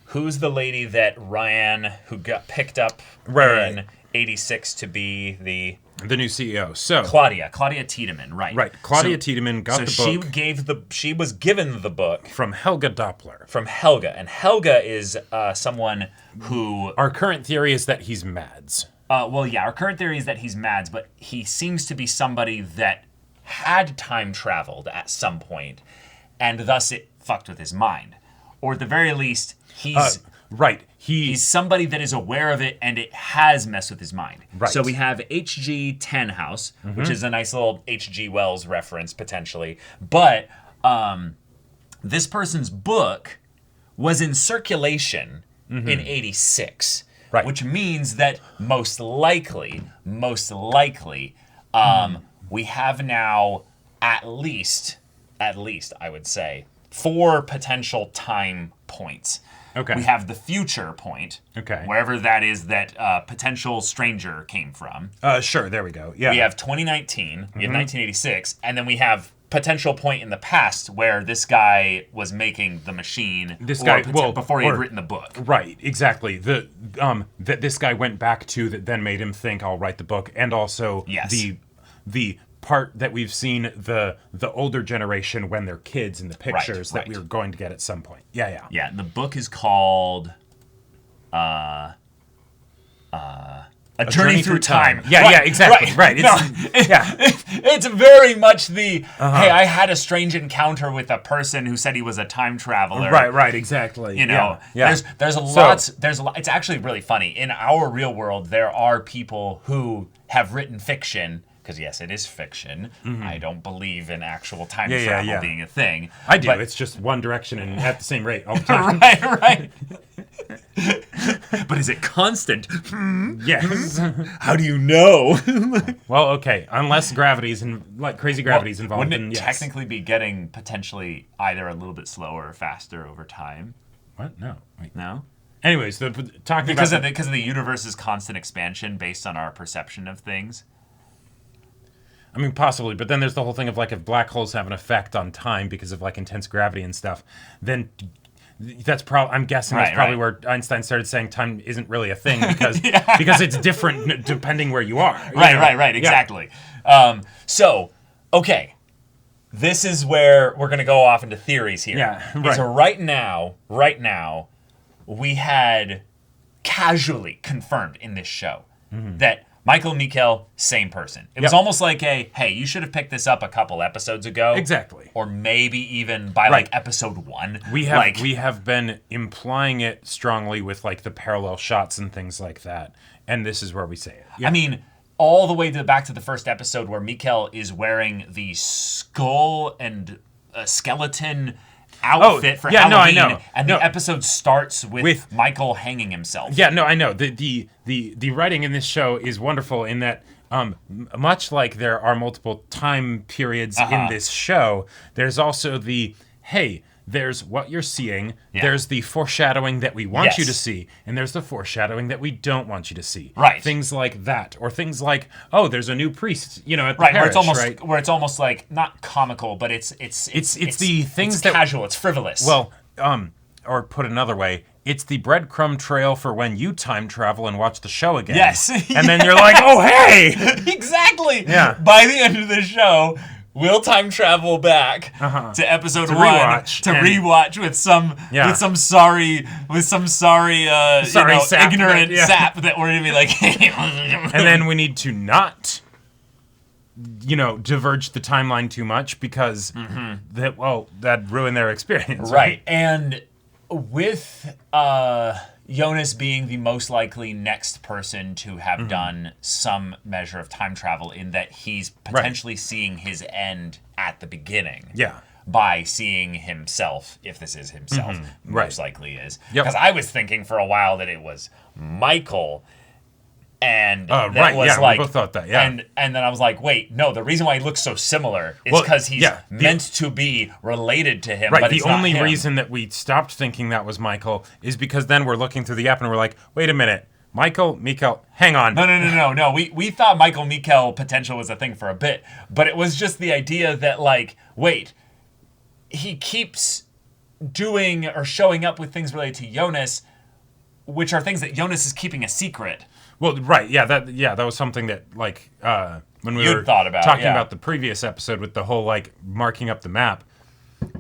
who's the lady that Ryan, who got picked up in 86 to be the new CEO. So Claudia Tiedemann, right? Right. Claudia Tiedemann got the book. She was given the book from Helga Doppler. From Helga, and Helga is someone who. Our current theory is that he's Mads. Our current theory is that he's Mads, but he seems to be somebody that had time traveled at some point, and thus it fucked with his mind, or at the very least, he's. Right. He's somebody that is aware of it, and it has messed with his mind. Right. So we have H.G. Tenhouse, which is a nice little H.G. Wells reference, potentially. But this person's book was in circulation in 86. Right. Which means that most likely, we have now at least, I would say, 4 potential time points. Okay. We have the future point. Okay. Wherever that is that potential stranger came from. Sure, there we go. Yeah. We have 2019, we have 1986, and then we have potential point in the past where this guy was making the machine before he had written the book. Right, exactly. That this guy went back to that then made him think I'll write the book, and also the part that we've seen the older generation when they're kids in the pictures that we were going to get at some point. Yeah. Yeah, and the book is called A Journey Through Time. Yeah, exactly. Right. It's very much the hey, I had a strange encounter with a person who said he was a time traveler. Right, exactly. You know, there's a lot. It's actually really funny. In our real world, there are people who have written fiction. Because yes, it is fiction. I don't believe in actual time travel being a thing. I do. It's just one direction and at the same rate all the time. Right. But is it constant? Yes. How do you know? Well, okay. Unless gravity's crazy gravity's involved. Wouldn't it technically be getting potentially either a little bit slower or faster over time? What? No. Wait. No. Anyways, because of the universe's constant expansion based on our perception of things. I mean, possibly, but then there's the whole thing of if black holes have an effect on time because of intense gravity and stuff, then that's probably, I'm guessing that's probably where Einstein started saying time isn't really a thing because because it's different depending where you are. Right, exactly. Yeah. So, okay, this is where we're going to go off into theories here. Yeah, right. So right now, we had casually confirmed in this show that Michael and Mikkel, same person. It was almost like hey, you should have picked this up a couple episodes ago. Exactly. Or maybe even by episode 1. We have been implying it strongly with the parallel shots and things like that. And this is where we say it. Yeah. I mean, all the way back to the first episode where Mikkel is wearing the skull and skeleton outfit for Halloween. I know. And the episode starts with Michael hanging himself. Yeah, no, I know. The writing in this show is wonderful in that much like there are multiple time periods in this show, there's also there's what you're seeing, there's the foreshadowing that we want you to see, and there's the foreshadowing that we don't want you to see. Right. Things like that. Or things like, there's a new priest, at the parish, right? Where it's almost not comical, but it's the things it's that casual, it's frivolous. Well, or put another way, it's the breadcrumb trail for when you time travel and watch the show again. Yes. And then you're like, oh, hey! Exactly. Yeah. By the end of the show, we'll time travel back to episode 1 to rewatch with some sorry sap ignorant sap that we're gonna be like. And then we need to not, diverge the timeline too much because that'd ruin their experience. Right. And with Jonas being the most likely next person to have done some measure of time travel, in that he's potentially seeing his end at the beginning. Yeah. By seeing himself, if this is himself, most likely is. Yep. Because I was thinking for a while that it was Michael. And we both thought that, yeah. And then I was like, wait, no, the reason why he looks so similar is because he's meant to be related to him, right, but the it's not only him. reason that we stopped thinking that was Michael is because then we're looking through the app and we're like, wait a minute, Michael, hang on. No. We thought Michael Mikkel potential was a thing for a bit, but it was just the idea that, like, wait, he keeps doing or showing up with things related to Jonas, which are things that Jonas is keeping a secret. Well, right, that was something that, like, when we were thought about, talking about the previous episode with the whole, like, marking up the map,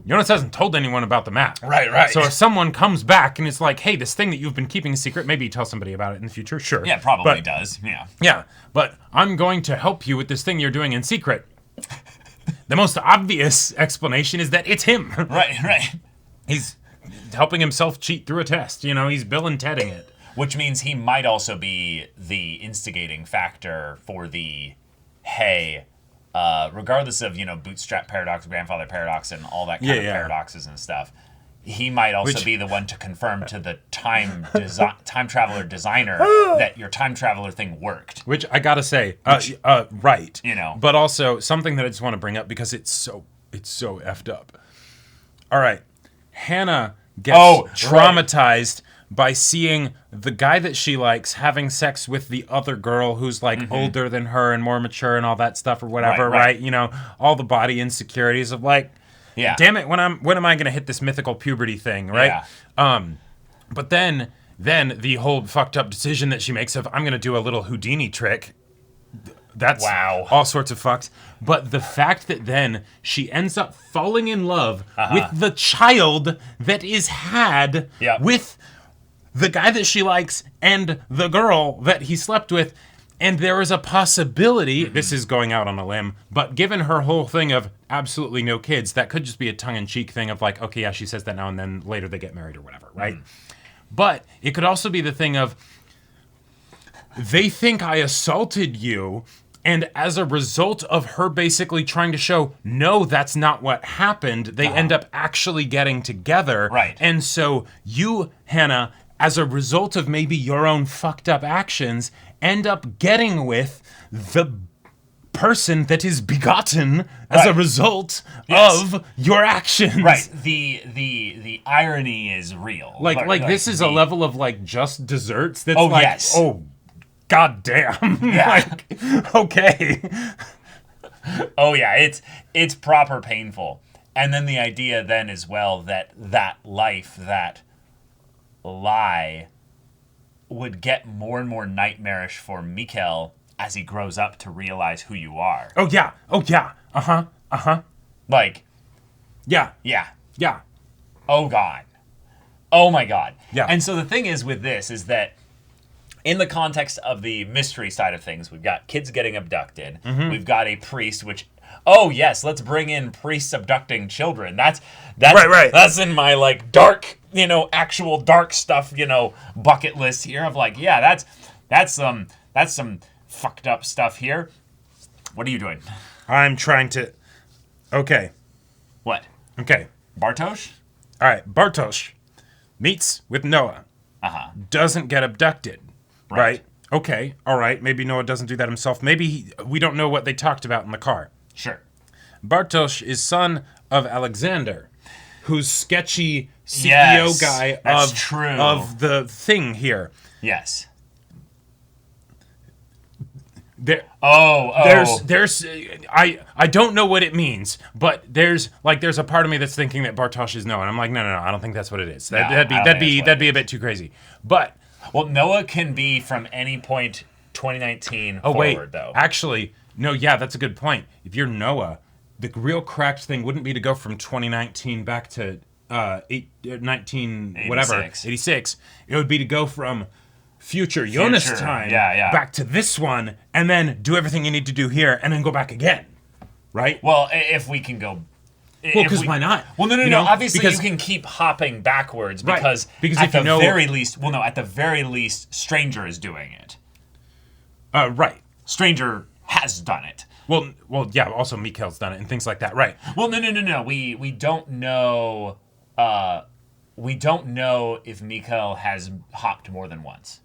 Jonas hasn't told anyone about the map. Right. So if someone comes back and it's like, hey, this thing that you've been keeping a secret, maybe you tell somebody about it in the future, sure. Yeah, probably does, yeah. Yeah, but I'm going to help you with this thing you're doing in secret. The most obvious explanation is that it's him. Right. He's helping himself cheat through a test, he's Bill and Tedding it. Which means he might also be the instigating factor for the, regardless of, bootstrap paradox, grandfather paradox, and all that kind of paradoxes and stuff, he might also be the one to confirm to the time traveler designer that your time traveler thing worked. Which I gotta say, right. But also something that I just want to bring up because it's so effed up. All right. Hannah gets traumatized by seeing the guy that she likes having sex with the other girl who's like older than her and more mature and all that stuff or whatever, right? All the body insecurities of like, damn it, when am I gonna hit this mythical puberty thing, right? Yeah. But then the whole fucked up decision that she makes of I'm gonna do a little Houdini trick. That's all sorts of fucks. But the fact that then she ends up falling in love with the child that is had with the guy that she likes and the girl that he slept with, and there is a possibility, this is going out on a limb, but given her whole thing of absolutely no kids, that could just be a tongue-in-cheek thing of like, okay, yeah, she says that now and then later they get married or whatever, right? But it could also be the thing of, they think I assaulted you, and as a result of her basically trying to show, no, that's not what happened, they end up actually getting together. Right. And so you, Hannah, as a result of maybe your own fucked up actions, end up getting with the person that is begotten as a result of your actions. Right. The irony is real. Like this is a level of like just desserts that's oh, god damn. Yeah. Okay. Oh yeah, it's proper painful. And then the idea then as well that life, that lie would get more and more nightmarish for Mikkel as he grows up to realize who you are. Oh yeah. Like, yeah. Oh god. Oh my god. Yeah. And so the thing is with this is that in the context of the mystery side of things, we've got kids getting abducted. We've got a priest, which, oh yes, let's bring in priests abducting children. That's right. That's in my like dark, actual dark stuff, bucket list here of like, yeah, that's some fucked up stuff here. What are you doing? I'm trying to. Okay. What? Okay. Bartosz? All right. Bartosz meets with Noah. Doesn't get abducted. Right. Okay. All right. Maybe Noah doesn't do that himself. Maybe we don't know what they talked about in the car. Sure. Bartosz is son of Alexander, who's sketchy CEO guy of the thing here. Yes. There's I don't know what it means, but there's a part of me that's thinking that Bartosz is Noah, and I'm like, no, I don't think that's what it is. That'd be a bit too crazy. But Noah can be from any point 2019 forward, though. Actually, no, yeah, that's a good point. If you're Noah, the real cracked thing wouldn't be to go from 2019 back to 86. It would be to go from future Jonas time back to this one, and then do everything you need to do here, and then go back again, right? Well, if we can go. Well, because why not? Well, no. Obviously, you can keep hopping backwards because at the very least, at the very least, Stranger is doing it. Right. Stranger has done it. Well, yeah. Also, Mikhail's done it and things like that, right? Well, no. We don't know. We don't know if Mikhail has hopped more than once.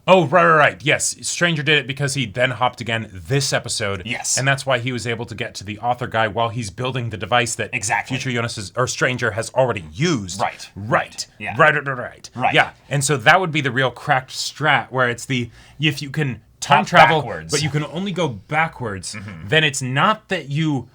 Oh, right. Yes, Stranger did it because he then hopped again this episode. Yes. And that's why he was able to get to the author guy while he's building the device that future Jonas or Stranger has already used. Right. Yeah. Right. Yeah. And so that would be the real cracked strat where it's if you can time travel, backwards. But you can only go backwards, then it's not that you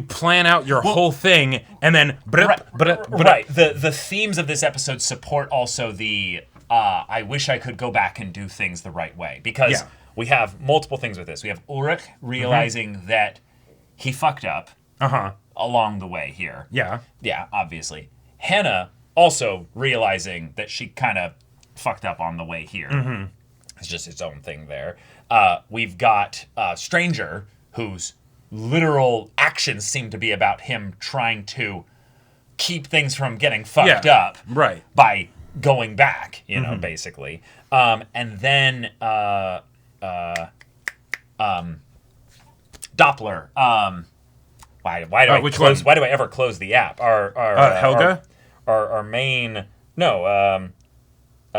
plan out your whole thing and then... Right. The themes of this episode support also the... I wish I could go back and do things the right way. Because we have multiple things with this. We have Ulrich realizing that he fucked up along the way here. Yeah. Yeah, obviously. Hannah also realizing that she kind of fucked up on the way here. It's just its own thing there. We've got Stranger, whose literal actions seem to be about him trying to keep things from getting fucked up. Right. By... going back, basically. And then Doppler. Why do I which close? one? Why do I ever close the app? Helga? Our main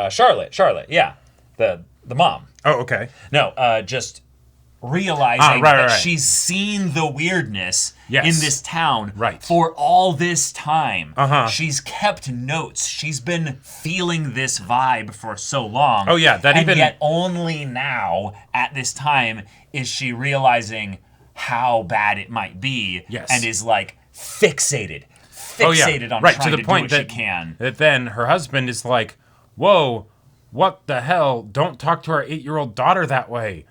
Charlotte. Yeah, the mom. Oh, okay. No, just realizing that she's seen the weirdness in this town for all this time. She's kept notes. She's been feeling this vibe for so long. Oh, yeah. And yet only now, at this time, is she realizing how bad it might be and is, fixated on trying to do what she can. That then her husband is like, whoa, what the hell? Don't talk to our 8-year-old daughter that way.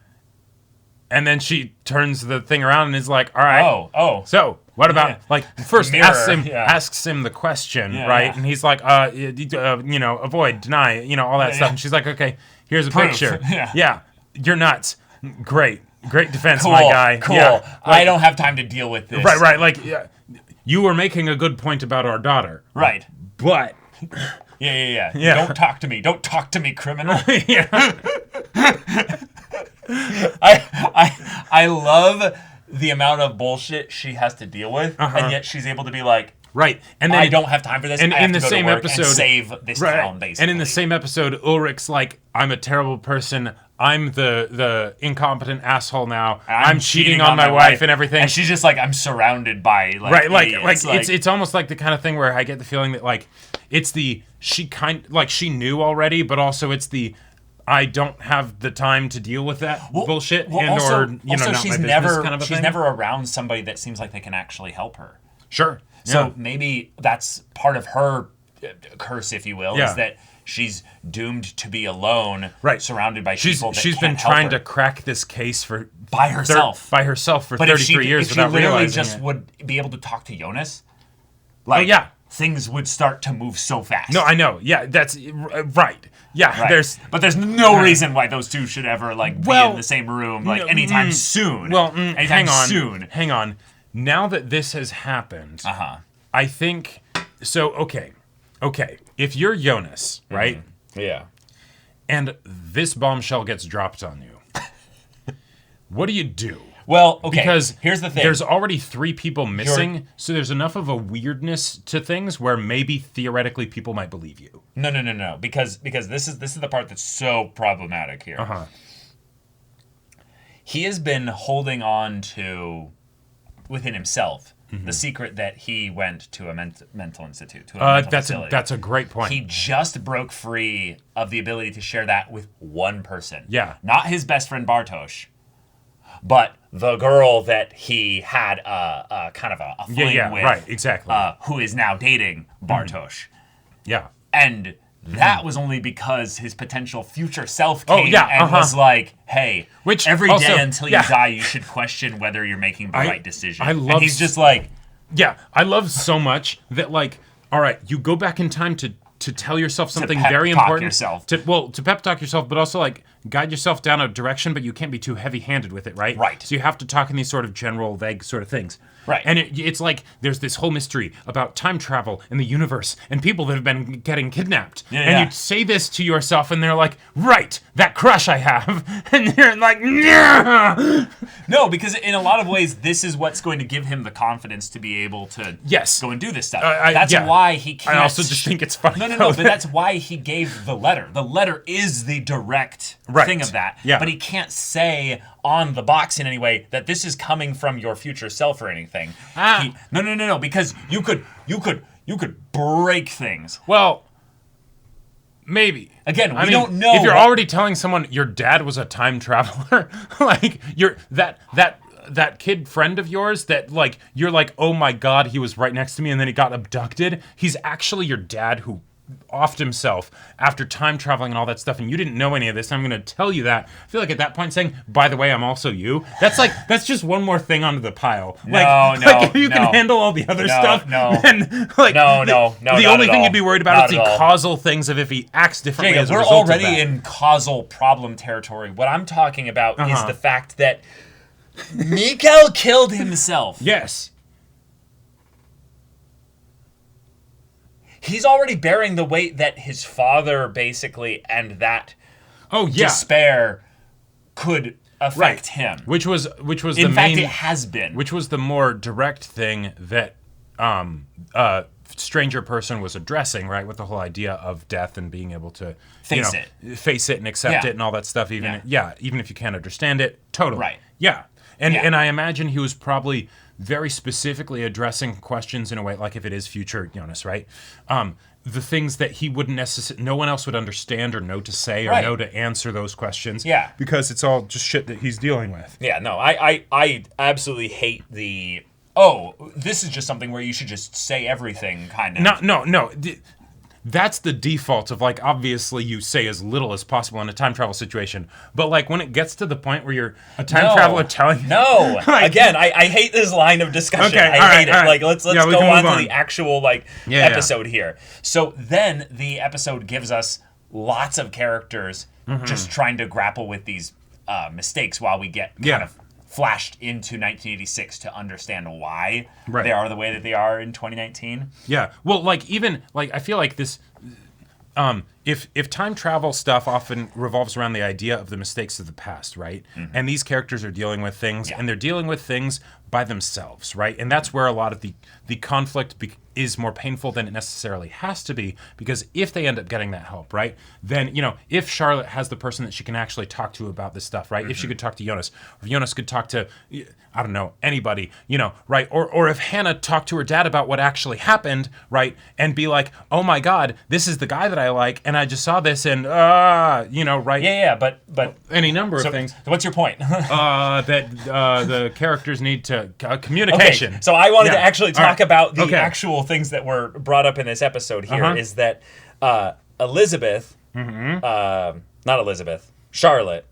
And then she turns the thing around and is like, all right. Oh. So what about, first Mirror, asks him the question, right? Yeah. And he's like, avoid, deny, all that stuff. And she's like, okay, here's a picture. Yeah. You're nuts. Great defense, my guy. Cool. Yeah. I don't have time to deal with this. Right. You were making a good point about our daughter. Right. But... Yeah. Don't talk to me. Don't talk to me, criminal. I love the amount of bullshit she has to deal with, and yet she's able to be like, right. And then I don't have time for this. And I have in to the go same to work episode, and save this town, basically. And in the same episode, Ulrich's like, I'm a terrible person. I'm the incompetent asshole now. I'm cheating on my wife and everything. And she's just like, I'm surrounded by idiots. It's almost like the kind of thing where I get the feeling that it's she knew already, but also it's the I don't have the time to deal with that bullshit, also she's she's never around somebody that seems like they can actually help her. Sure. So maybe that's part of her curse, if you will, is that she's doomed to be alone, surrounded by people that she's been trying to crack this case by herself for 33 years without realizing it. If she literally just would be able to talk to Jonas, things would start to move so fast. No, I know. Yeah, that's right. Yeah, right. But there's no reason why those two should ever be in the same room anytime soon. Well, hang on. Now that this has happened, I think so. Okay. If you're Jonas, right? Yeah. And this bombshell gets dropped on you, what do you do? Well, okay. Because here's the thing: there's already 3 people missing, so there's enough of a weirdness to things where maybe theoretically people might believe you. No. Because this is the part that's so problematic here. He has been holding on to within himself the secret that he went to a mental institute. To a mental facility. That's a great point. He just broke free of the ability to share that with one person. Yeah, not his best friend Bartosz, but the girl that he had a kind of a fling with. Right, exactly. Who is now dating Bartosz. Yeah. And that was only because his potential future self came and was like, hey, which every also, day until you die, you should question whether you're making the right decision. And he's just like... Yeah, I love so much that, like, all right, you go back in time to tell yourself something very important. Yourself. To pep talk yourself, but also, like, guide yourself down a direction, but you can't be too heavy-handed with it, right? Right. So you have to talk in these sort of general, vague sort of things. Right. And it's like there's this whole mystery about time travel in the universe and people that have been getting kidnapped. And you say this to yourself and they're like, right, that crush I have. And you're like, yeah. No, because in a lot of ways, this is what's going to give him the confidence to be able to go and do this stuff. That's why he can't... I also just think it's funny. No, but that's why he gave the letter. The letter is the direct thing of that. Yeah. But he can't say on the box in any way that this is coming from your future self or anything. No, because you could break things. Well, maybe. Again, we don't know. If you're already telling someone your dad was a time traveler, like that kid friend of yours that like you're like, oh my god, he was right next to me and then he got abducted. He's actually your dad who offed himself after time traveling and all that stuff, and you didn't know any of this. I'm going to tell you that. I feel like at that point saying, by the way, I'm also you. That's just one more thing onto the pile. Like if you can handle all the other stuff, then like the only thing you'd be worried about is the causal things of if he acts differently as a result of that. We're already in causal problem territory. What I'm talking about is the fact that Mikhail killed himself. Yes. He's already bearing the weight that his father basically and that despair could affect him. Which was in fact it has been. Which was the more direct thing that Stranger Person was addressing, right? With the whole idea of death and being able to face it and accept it and all that stuff, even if you can't understand it. Totally. Right. Yeah. And I imagine he was probably very specifically addressing questions in a way, like if it is future Jonas, right? The things that he wouldn't necessarily, no one else would understand or know to say or know to answer those questions. Yeah. Because it's all just shit that he's dealing with. Yeah, no, I absolutely hate the, this is just something where you should just say everything kind of. No. That's the default of, like, obviously you say as little as possible in a time travel situation. But, like, when it gets to the point where you're a time traveler telling... No! Like, again, I hate this line of discussion. Okay, I hate it. Right. Like, let's go on to the actual, episode here. So then the episode gives us lots of characters just trying to grapple with these mistakes while we get kind of flashed into 1986 to understand why they are the way that they are in 2019. Yeah. Well, like, even, like, I feel like this, if time travel stuff often revolves around the idea of the mistakes of the past, right? Mm-hmm. And these characters are dealing with things, and they're dealing with things by themselves, right? And that's where a lot of the conflict is more painful than it necessarily has to be, because if they end up getting that help, right, then, if Charlotte has the person that she can actually talk to about this stuff, right, if she could talk to Jonas, or Jonas could talk to, I don't know, anybody, right, or if Hannah talked to her dad about what actually happened, right, and be like, oh my god, this is the guy that I like, and I just saw this, and, right? Yeah, but any number of things. So what's your point? That the characters need to communication. Okay, so I wanted to actually talk about the actual things that were brought up in this episode here. Is that Elizabeth, not Elizabeth, Charlotte.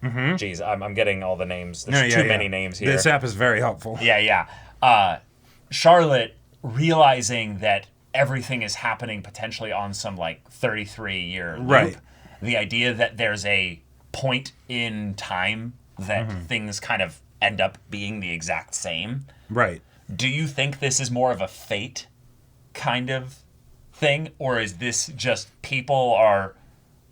Jeez, I'm getting all the names. There's too many names here. This app is very helpful. Yeah. Charlotte realizing that everything is happening potentially on some 33-year loop. Right. The idea that there's a point in time that things kind of end up being the exact same. Right. Do you think this is more of a fate kind of thing, or is this just people are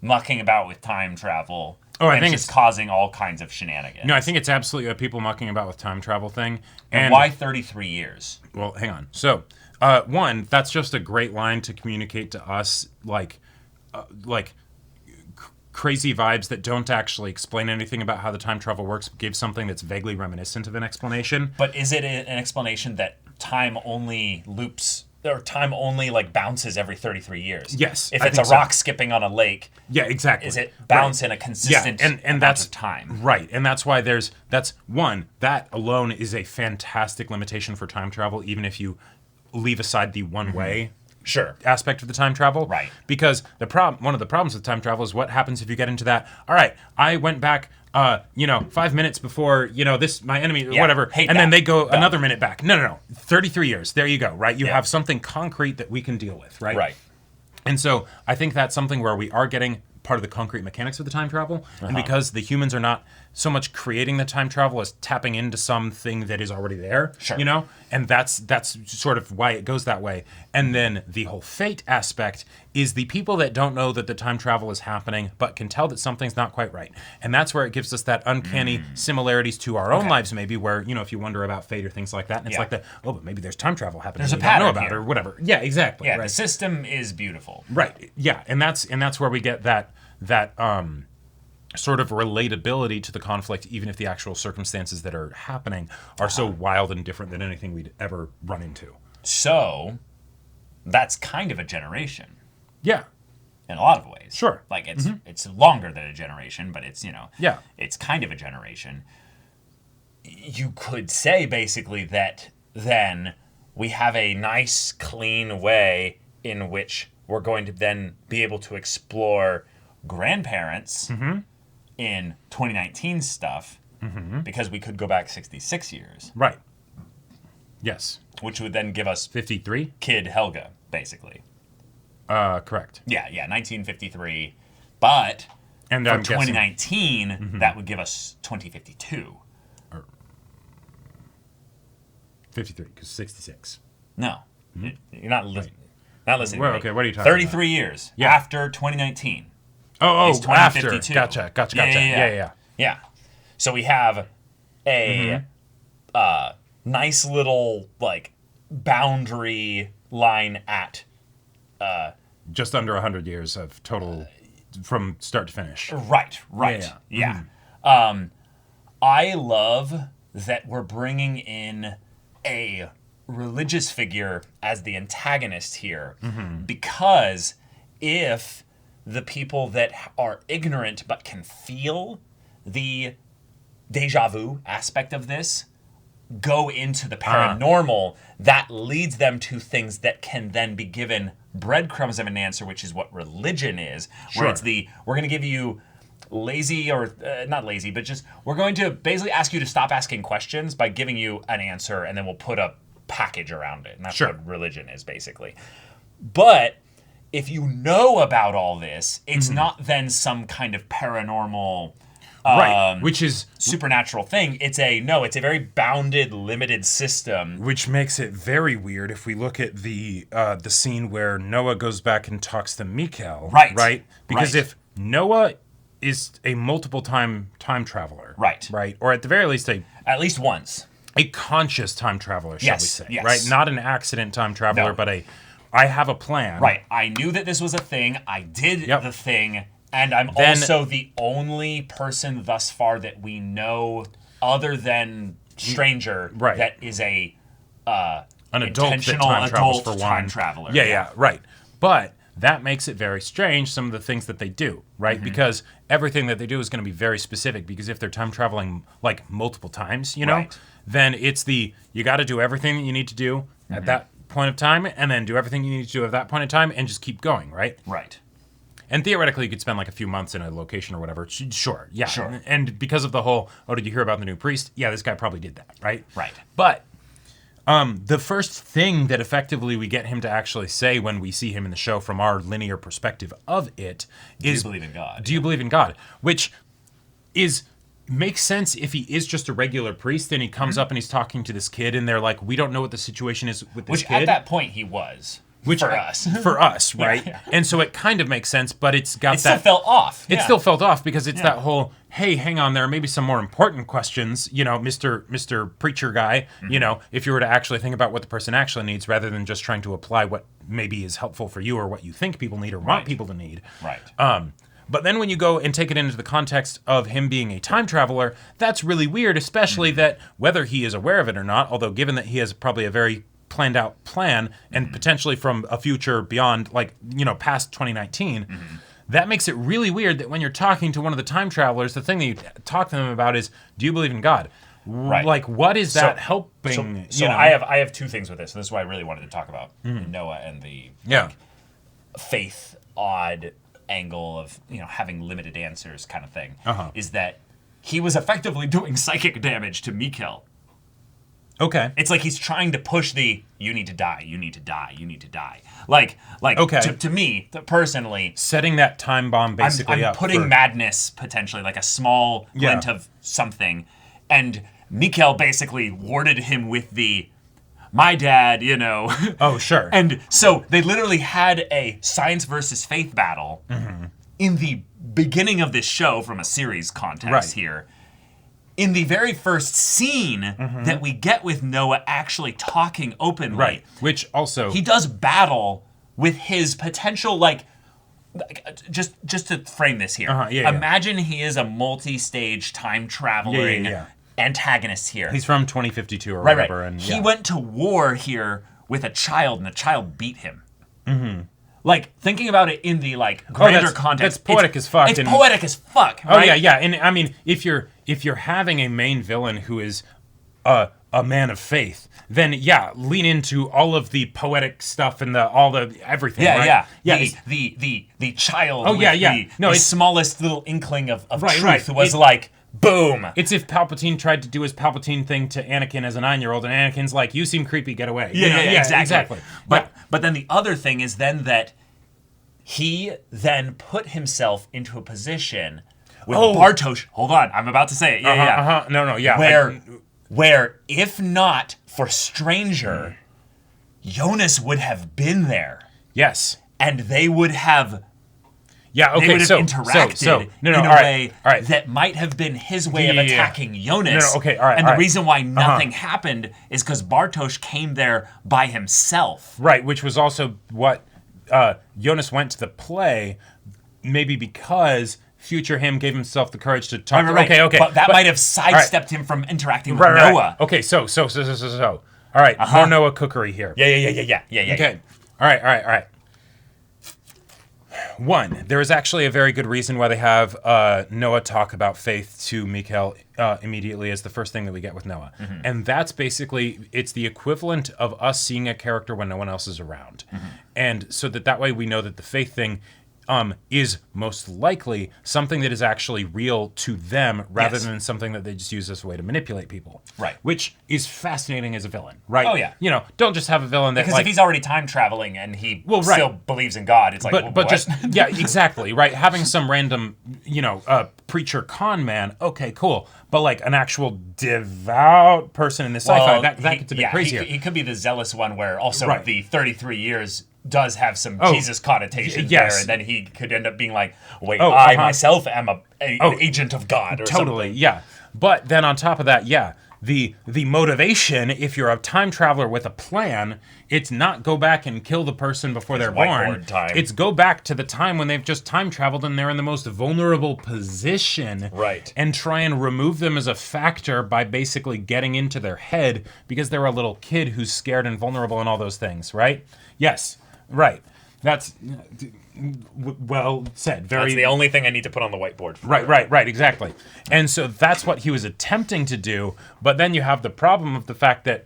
mucking about with time travel? I think it's causing all kinds of shenanigans. No, I think it's absolutely a people mucking about with time travel thing. And why 33 years? Well, hang on. So, one, that's just a great line to communicate to us, crazy vibes that don't actually explain anything about how the time travel works, but give something that's vaguely reminiscent of an explanation. But is it an explanation that time only loops, or time only bounces every 33 years? Yes. If it's a rock skipping on a lake. Yeah, exactly. Is it bounce in a consistent and that's of time? Right. And that's why that alone is a fantastic limitation for time travel, even if you leave aside the one way aspect of the time travel. Right. Because one of the problems with time travel is what happens if you get into that, all right, I went back 5 minutes before, this, my enemy, whatever, and then they go another minute back. No. 33 years. There you go, right? You have something concrete that we can deal with, right? Right. And so I think that's something where we are getting part of the concrete mechanics of the time travel. And because the humans are not so much creating the time travel as tapping into something that is already there, and that's sort of why it goes that way. And then the whole fate aspect is the people that don't know that the time travel is happening, but can tell that something's not quite right. And that's where it gives us that uncanny similarities to our own lives, maybe, where, if you wonder about fate or things like that, and it's like but maybe there's time travel happening. There's a we pattern don't know about here. or whatever. Yeah, exactly. Yeah, right. the system is beautiful. Right. Yeah, and that's where we get that sort of relatability to the conflict, even if the actual circumstances that are happening are so wild and different than anything we'd ever run into. So, that's kind of a generation. Yeah. In a lot of ways. Sure. Like, it's longer than a generation, but it's, it's kind of a generation. You could say, basically, that then we have a nice, clean way in which we're going to then be able to explore grandparents in 2019 stuff because we could go back 66 years. Right. Yes. Which would then give us 53 kid Helga, basically. Correct. Yeah, 1953. But and for I'm 2019, that would give us 2052. 53, because 66. No. You're not listening. Not listening. Well, okay, what are you talking 33 years after 2019. Oh, is after. 2052. Gotcha. Yeah. So we have a nice little, boundary line at... just under 100 years of total from start to finish. Right. Yeah. I love that we're bringing in a religious figure as the antagonist here, because if the people that are ignorant but can feel the deja vu aspect of this go into the paranormal, that leads them to things that can then be given breadcrumbs of an answer, which is what religion is, where it's we're going to give you lazy or not lazy, but just we're going to basically ask you to stop asking questions by giving you an answer, and then we'll put a package around it. And that's what religion is, basically. But if you know about all this, it's not then some kind of paranormal which is supernatural thing. It's a very bounded, limited system, which makes it very weird if we look at the scene where Noah goes back and talks to Mikhail, right? Because if Noah is a multiple time traveler, right, or at the very least at least once a conscious time traveler, shall we say, yes. right? Not an accident time traveler, but I have a plan. Right. I knew that this was a thing. I did the thing. And I'm also the only person thus far that we know, other than Stranger, that is an adult that time travels for one. Traveler. Yeah, right. But that makes it very strange, some of the things that they do, right? Because everything that they do is going to be very specific, because if they're time traveling multiple times, then it's you got to do everything that you need to do at that point of time, and then do everything you need to do at that point in time, and just keep going, right? Right. And theoretically, you could spend a few months in a location or whatever. Sure. And because of the whole, did you hear about the new priest? Yeah, this guy probably did that, right? Right. But the first thing that effectively we get him to actually say when we see him in the show from our linear perspective of it is... Do you believe in God? Do you believe in God? Which makes sense if he is just a regular priest and he comes up and he's talking to this kid and they're like, we don't know what the situation is with this kid. Which at that point he was. For us. For us, right? Yeah. And so it kind of makes sense, but it's got that... It still felt off. It still felt off because it's that whole, hey, hang on, there are maybe some more important questions, Mr. Preacher guy, if you were to actually think about what the person actually needs rather than just trying to apply what maybe is helpful for you or what you think people need or want people to need. Right. But then when you go and take it into the context of him being a time traveler, that's really weird, especially that whether he is aware of it or not, although given that he has probably a very planned out plan and potentially from a future beyond past 2019, that makes it really weird that when you're talking to one of the time travelers, the thing that you talk to them about is, do you believe in God? Right. Like, what is that helping? So I have two things with this. This is why I really wanted to talk about Noah and the faith odd angle of having limited answers kind of thing. Is that he was effectively doing psychic damage to Mikkel. Okay. It's like he's trying to push the you need to die, you need to die, you need to die. Like okay. to me personally, setting that time bomb basically I'm up. putting madness potentially, like a small glint of something, and Mikkel basically warded him with the my dad, Oh, sure. And so they literally had a science versus faith battle in the beginning of this show from a series context here. In the very first scene that we get with Noah actually talking openly. Right, which also... He does battle with his potential, like just to frame this here. Imagine he is a multi-stage time-traveling antagonist here. He's from 2052 or whatever. And he went to war here with a child, and the child beat him. Like, thinking about it in the grander context, that's poetic as fuck. It's poetic as fuck. Right? Oh yeah. And I mean, if you're having a main villain who is a man of faith, then lean into all of the poetic stuff and all the everything. Yeah. The child. Oh yeah. The smallest little inkling of truth was like. Boom! It's if Palpatine tried to do his Palpatine thing to Anakin as a 9-year-old, and Anakin's like, "You seem creepy, get away." Exactly. But then the other thing is then that he then put himself into a position with Bartosz. Hold on, I'm about to say it. No, Where if not for Stranger, Jonas would have been there. Yes, and they would have. Yeah, okay, they would have interacted in a way that might have been his way of attacking Jonas. And the reason why nothing happened is because Bartosz came there by himself. Right, which was also what Jonas went to the play, maybe because future him gave himself the courage to talk. Okay. But that might have sidestepped him from interacting with Noah. Okay, so. All right, more Noah cookery here. Yeah. Okay, all right. One, there is actually a very good reason why they have Noah talk about faith to Mikkel immediately as the first thing that we get with Noah. And that's basically, it's the equivalent of us seeing a character when no one else is around. And so that way we know that the faith thing is most likely something that is actually real to them rather than something that they just use as a way to manipulate people. Right. Which is fascinating as a villain, right? Oh, yeah. Don't just have a villain that... Because if he's already time traveling and he still believes in God, it's like, but just... Yeah, exactly, right? Having some random, preacher con man, okay, cool. But like an actual devout person in the sci-fi, that gets a bit crazier. He could be the zealous one where also the 33 years... does have some Jesus connotations there, and then he could end up being like, wait, I myself am an agent of God or something. Yeah. But then on top of that, the motivation, if you're a time traveler with a plan, it's not go back and kill the person before they're born. It's go back to the time when they've just time traveled and they're in the most vulnerable position. Right. And try and remove them as a factor by basically getting into their head because they're a little kid who's scared and vulnerable and all those things, right? Yes. Right. That's well said. That's the only thing I need to put on the whiteboard. Right, exactly. And so that's what he was attempting to do, but then you have the problem of the fact that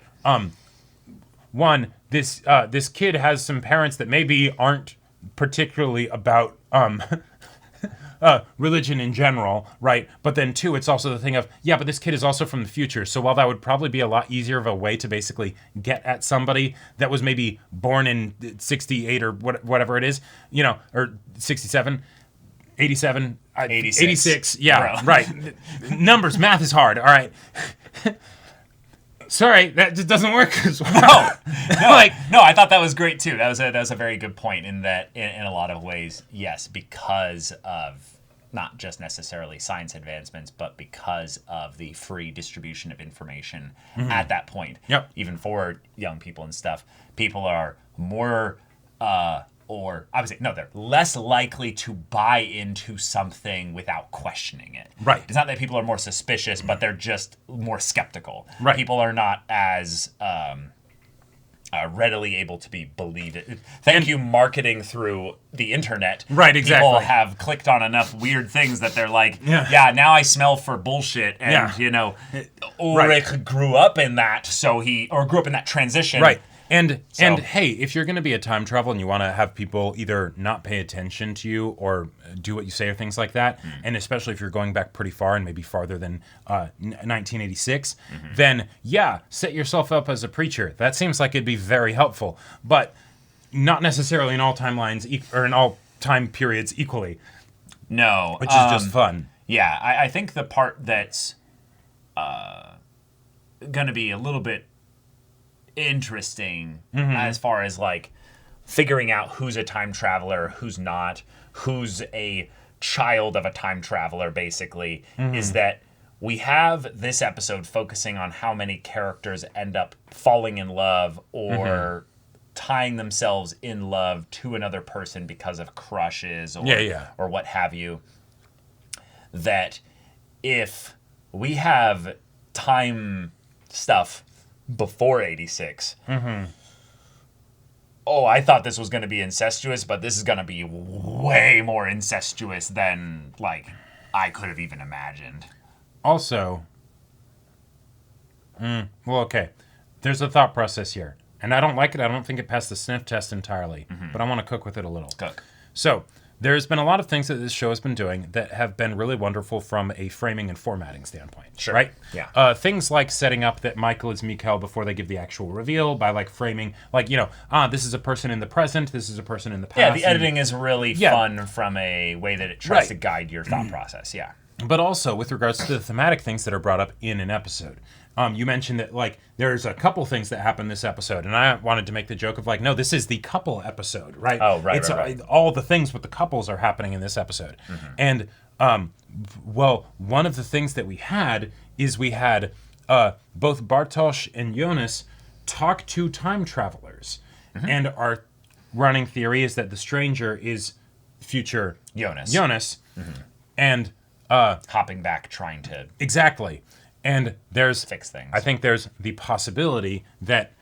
this kid has some parents that maybe aren't particularly about religion in general, right? But then two, it's also the thing of, but this kid is also from the future. So while that would probably be a lot easier of a way to basically get at somebody that was maybe born in 68 or whatever it is, or 67, 87, 86. Yeah, right. Numbers, math is hard. All right. Sorry, that just doesn't work as well. No, I thought that was great too. That was a very good point in that in a lot of ways, yes, because of not just necessarily science advancements, but because of the free distribution of information at that point. Yep. Even for young people and stuff, people are more they're less likely to buy into something without questioning it. Right. It's not that people are more suspicious, but they're just more skeptical. Right. People are not as readily able to be believed. Thank you, marketing through the internet. Right, exactly. People have clicked on enough weird things that they're like, yeah, now I smell for bullshit. And, you know, Ulrich grew up in that, grew up in that transition. Right. And hey, if you're going to be a time travel and you want to have people either not pay attention to you or do what you say or things like that, and especially if you're going back pretty far and maybe farther than 1986, then set yourself up as a preacher. That seems like it'd be very helpful, but not necessarily in all timelines or in all time periods equally. No. Which is just fun. Yeah, I think the part that's going to be a little bit interesting as far as like figuring out who's a time traveler, who's not, who's a child of a time traveler, basically, is that we have this episode focusing on how many characters end up falling in love or tying themselves in love to another person because of crushes or what have you. That if we have time stuff before 86. Oh, I thought this was going to be incestuous, but this is going to be way more incestuous than, like, I could have even imagined. Also, okay. There's a thought process here. And I don't like it. I don't think it passed the sniff test entirely. But I want to cook with it a little. Cook. So, there's been a lot of things that this show has been doing that have been really wonderful from a framing and formatting standpoint. Sure. Right? Yeah. Things like setting up that Michael is Mikhail before they give the actual reveal by like framing, like, you know, this is a person in the present, this is a person in the past. Yeah, the editing is really fun from a way that it tries to guide your thought process. Yeah. But also with regards to the thematic things that are brought up in an episode. You mentioned that, like, there's a couple things that happen this episode, and I wanted to make the joke of, like, no, this is the couple episode, right? Oh, right, right. All the things with the couples are happening in this episode. And, well, one of the things that we had is we had both Bartosz and Jonas talk to time travelers. And our running theory is that the stranger is future Jonas. And hopping back, trying to... Exactly. And there's fix things. I think there's the possibility that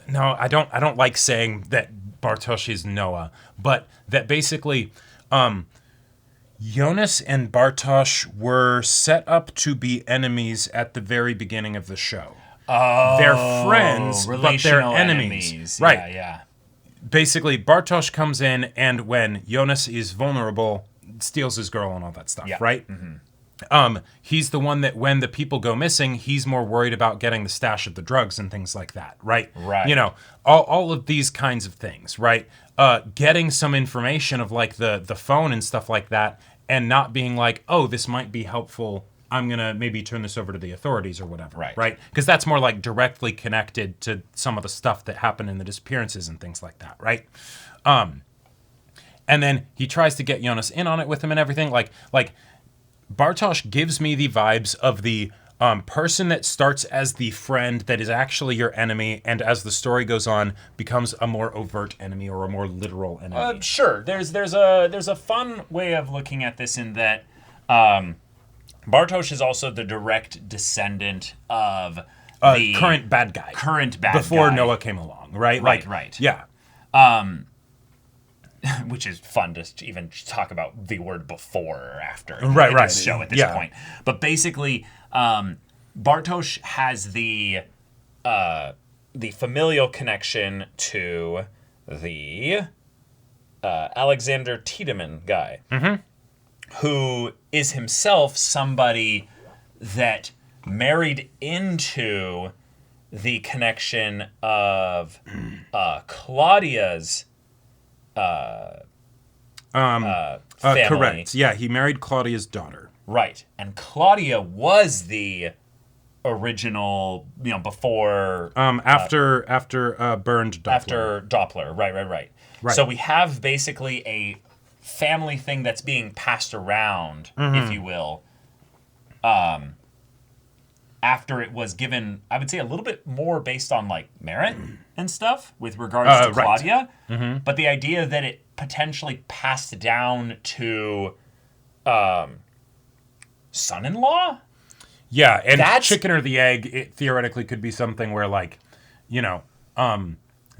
no, I don't like saying that Bartosz is Noah, but that basically Jonas and Bartosz were set up to be enemies at the very beginning of the show. Oh, they're friends, but they're enemies. Right. Yeah. Basically, Bartosz comes in, and when Jonas is vulnerable, steals his girl and all that stuff, right? He's the one that when the people go missing, he's more worried about getting the stash of the drugs and things like that, right? Right. You know, all of these kinds of things, right? Getting some information of like the phone and stuff like that, and not being like, oh, this might be helpful. I'm going to maybe turn this over to the authorities or whatever, right? Because that's more like directly connected to some of the stuff that happened in the disappearances and things like that, right? And then he tries to get Jonas in on it with him and everything. Like Bartosz gives me the vibes of the person that starts as the friend that is actually your enemy, and as the story goes on, becomes a more overt enemy or a more literal enemy. Sure. There's a fun way of looking at this in that Bartosz is also the direct descendant of the current bad guy. Before Noah came along, right? Right. Yeah. Which is fun to even talk about the word before or after in this show at this point. But basically, Bartosz has the familial connection to the Alexander Tiedemann guy, who is himself somebody that married into the connection of Claudia's family. Correct. Yeah, he married Claudia's daughter. Right. And Claudia was the original, before... After burned Doppler. After Doppler. Right. So we have basically a family thing that's being passed around, if you will, after it was given, I would say, a little bit more based on, like, merit and stuff with regards to Claudia. But the idea that it potentially passed down to son-in-law? Yeah, and that's chicken or the egg, it theoretically could be something where, like,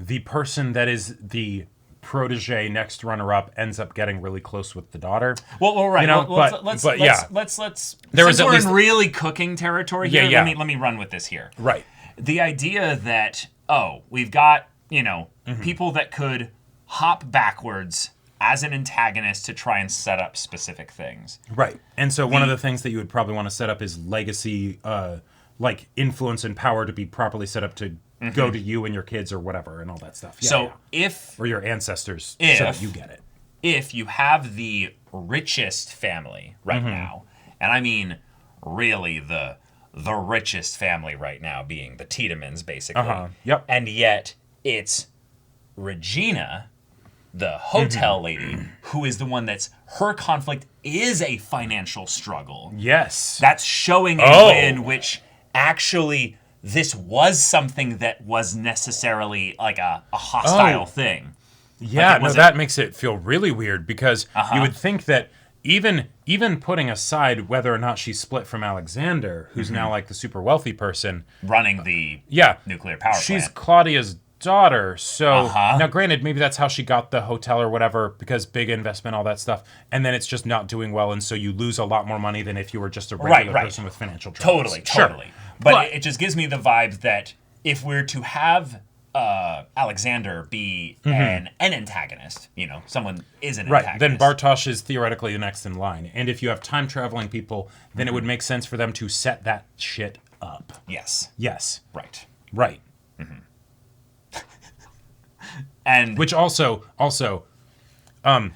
the person that is the protege next runner-up ends up getting really close with the daughter. Well, right. You know, let's there was since at we're least in really cooking territory here. Yeah. Let me run with this here. Right. The idea that we've got people that could hop backwards as an antagonist to try and set up specific things. Right. And so one of the things that you would probably want to set up is legacy, like influence and power to be properly set up to go to you and your kids or whatever and all that stuff. If... Or your ancestors so that you get it. If you have the richest family right now, and I mean really the richest family right now being the Tiedemans, basically. Yep. And yet it's Regina, the hotel lady, who is the one her conflict is a financial struggle. Yes. That's showing a way in which actually this was something that was necessarily like a hostile thing. Yeah, that makes it feel really weird because you would think that even putting aside whether or not she's split from Alexander, who's now like the super wealthy person running the nuclear power plant. She's Claudia's daughter, so now granted maybe that's how she got the hotel or whatever because big investment, all that stuff, and then it's just not doing well, and so you lose a lot more money than if you were just a regular person with financial troubles. Totally. But it just gives me the vibe that if we're to have Alexander be an antagonist, someone is an antagonist. Then Bartosz is theoretically the next in line. And if you have time traveling people, then it would make sense for them to set that shit up. Yes. Right. And which also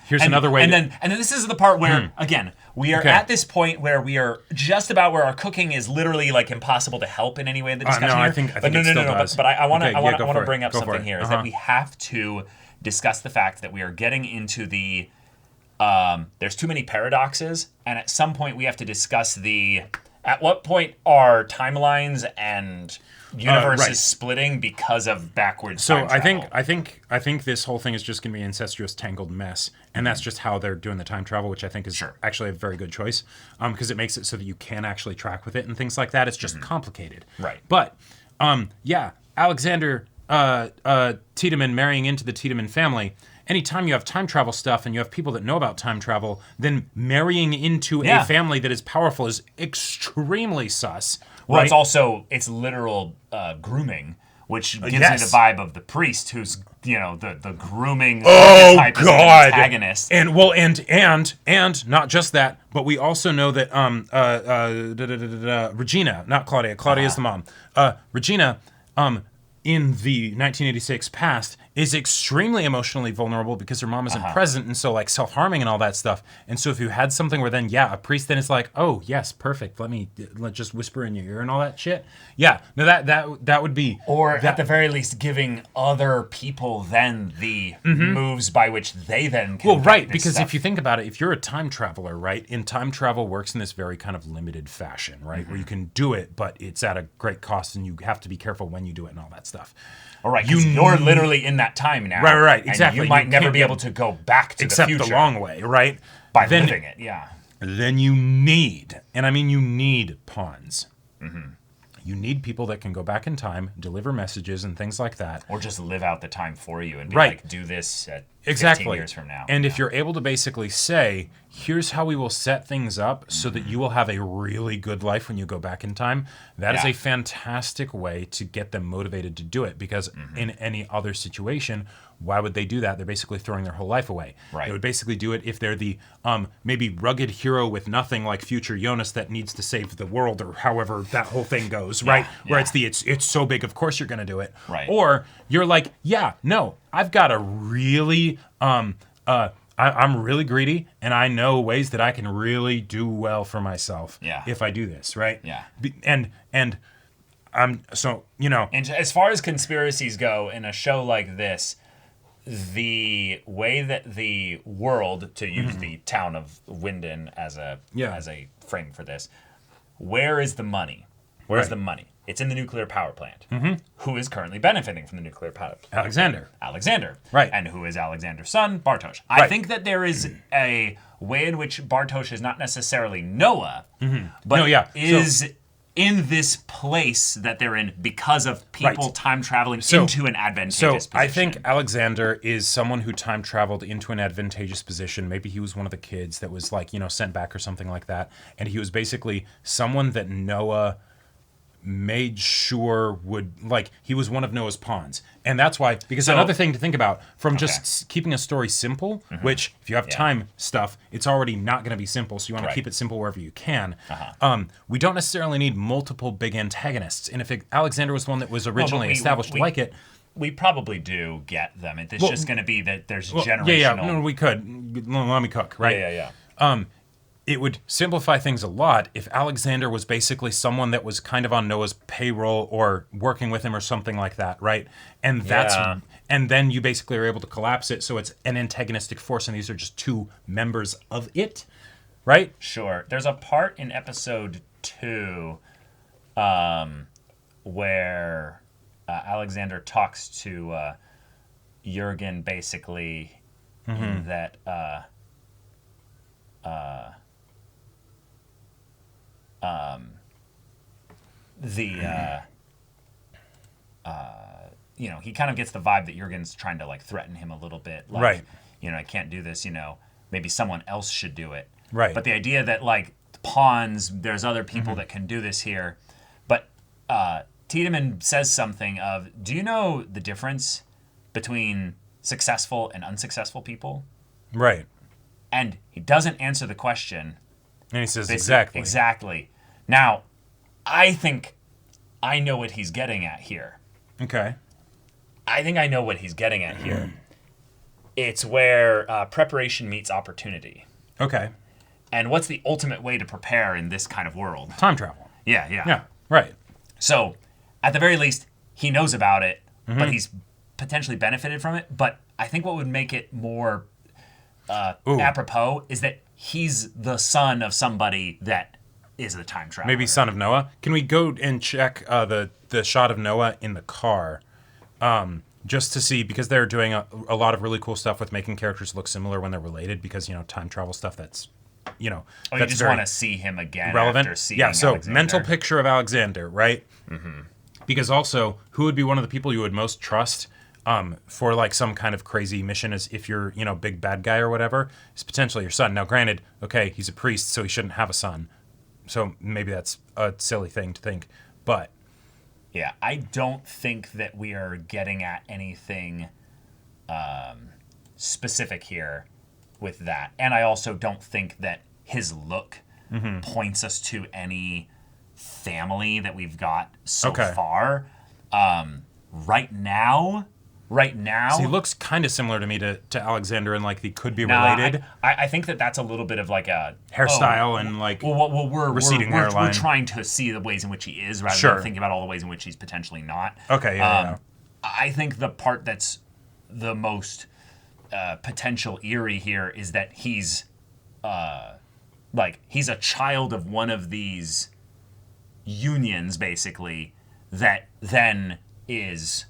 here's another way. And then this is the part where again we are at this point where we are just about where our cooking is literally like impossible to help in any way in the discussion. I think it still does. But I want to bring up something here is that we have to discuss the fact that we are getting into the there's too many paradoxes, and at some point we have to discuss at what point are timelines and universes splitting because of backwards time travel. I think this whole thing is just going to be an incestuous tangled mess, and that's just how they're doing the time travel, which I think is actually a very good choice because it makes it so that you can actually track with it and things like that. It's just complicated. Right. But Alexander Tiedemann marrying into the Tiedemann family. Anytime you have time travel stuff and you have people that know about time travel, then marrying into a family that is powerful is extremely sus. Well, it's literal grooming, which gives me the vibe of the priest, who's the grooming type of antagonist. And not just that, but we also know that Regina, not Claudia. Claudia is the mom. Regina, in the 1986 past, is extremely emotionally vulnerable because her mom isn't present, and so like self-harming and all that stuff. And so if you had something where then a priest then is like, oh yes, perfect, let just whisper in your ear and all that shit. Yeah, no, that would be, or at the very least giving other people then the moves by which they then can because if you think about it, if you're a time traveler, right, and time travel works in this very kind of limited fashion, right, where you can do it, but it's at a great cost, and you have to be careful when you do it and all that stuff. All right, you're literally in that time now. Right, exactly. And you might never be able to go back to the future. Except the long way, right? By living it, Then you need, and I mean you need pawns. You need people that can go back in time, deliver messages and things like that. Or just live out the time for you and be like, do this at 15 years from now. And if you're able to basically say, here's how we will set things up so that you will have a really good life when you go back in time, that is a fantastic way to get them motivated to do it, because in any other situation, why would they do that? They're basically throwing their whole life away. Right. They would basically do it if they're the maybe rugged hero with nothing like future Jonas that needs to save the world, or however that whole thing goes, right? Where it's so big, of course you're going to do it. Right. Or you're like, I've got a really I'm really greedy, and I know ways that I can really do well for myself if I do this, right? Yeah. And I'm so, And as far as conspiracies go in a show like this, the way that the world, to use the town of Winden as a frame for this, where is the money? Where's the money? It's in the nuclear power plant. Who is currently benefiting from the nuclear power plant? Alexander. Right. And who is Alexander's son? Bartosz. I think that there is a way in which Bartosz is not necessarily Noah, but is in this place that they're in because of people time traveling into an advantageous position. I think Alexander is someone who time traveled into an advantageous position. Maybe he was one of the kids that was like, sent back or something like that. And he was basically someone that Noah made sure he was one of Noah's pawns. And that's why, because another thing to think about from just keeping a story simple, which if you have time stuff, it's already not going to be simple. So you want to keep it simple wherever you can. We don't necessarily need multiple big antagonists. And if Alexander was one that was originally established like it, we probably do get them. It's just going to be that there's generational. Yeah. No, we could. Let me cook, right? Yeah. It would simplify things a lot if Alexander was basically someone that was kind of on Noah's payroll or working with him or something like that, right? And and then you basically are able to collapse it so it's an antagonistic force, and these are just two members of it, right? Sure. There's a part in episode 2 where Alexander talks to Jurgen basically in that he kind of gets the vibe that Jurgen's trying to threaten him a little bit. Right. I can't do this, maybe someone else should do it. Right. But the idea that pawns, there's other people that can do this here. But Tiedemann says something of, do you know the difference between successful and unsuccessful people? Right. And he doesn't answer the question. And he says, exactly. Exactly. Now, I think I know what he's getting at here. Okay. I think I know what he's getting at here. It's where preparation meets opportunity. Okay. And what's the ultimate way to prepare in this kind of world? Time travel. Yeah. Yeah, right. So, at the very least, he knows about it, but he's potentially benefited from it. But I think what would make it more apropos is that he's the son of somebody that is the time traveler. Maybe son of Noah. Can we go and check the shot of Noah in the car, just to see, because they're doing a lot of really cool stuff with making characters look similar when they're related, because time travel stuff that's you that's just want to see him again relevant. After seeing so Alexander. Mental picture of Alexander, right? Because also, who would be one of the people you would most trust for some kind of crazy mission, as if you're big bad guy or whatever, is potentially your son. Now granted, okay, he's a priest, so he shouldn't have a son, so maybe that's a silly thing to think, but yeah, I don't think that we are getting at anything specific here with that. And I also don't think that his look points us to any family that we've got so far. Right now, so he looks kind of similar to me to Alexander, and he could be related. I think that's a little bit of a hairstyle and we're receding hairline. We're trying to see the ways in which he is rather than thinking about all the ways in which he's potentially not. Okay, yeah. I think the part that's the most potential eerie here is that he's he's a child of one of these unions, basically, that then is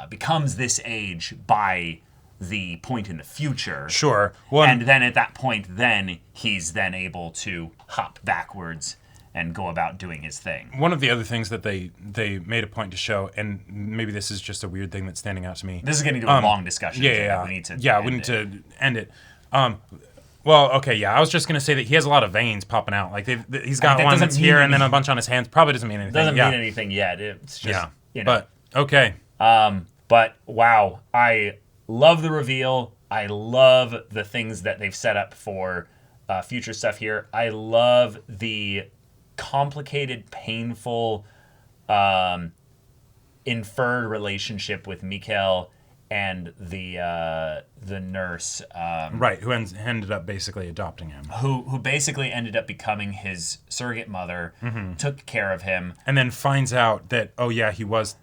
becomes this age by the point in the future. Sure. And then at that point, then he's then able to hop backwards and go about doing his thing. One of the other things that they made a point to show, and maybe this is just a weird thing that's standing out to me. This is getting to a long discussion. Yeah. We need to end it. Well, okay, yeah. I was just gonna say that he has a lot of veins popping out. He's got one that's here and then a bunch on his hands. Probably doesn't mean anything. Doesn't mean anything yet. It's just But okay. But wow, I love the reveal. I love the things that they've set up for future stuff here. I love the complicated, painful, inferred relationship with Mikkel and the nurse, right, who ended up basically adopting him, who basically ended up becoming his surrogate mother, took care of him, and then finds out that he was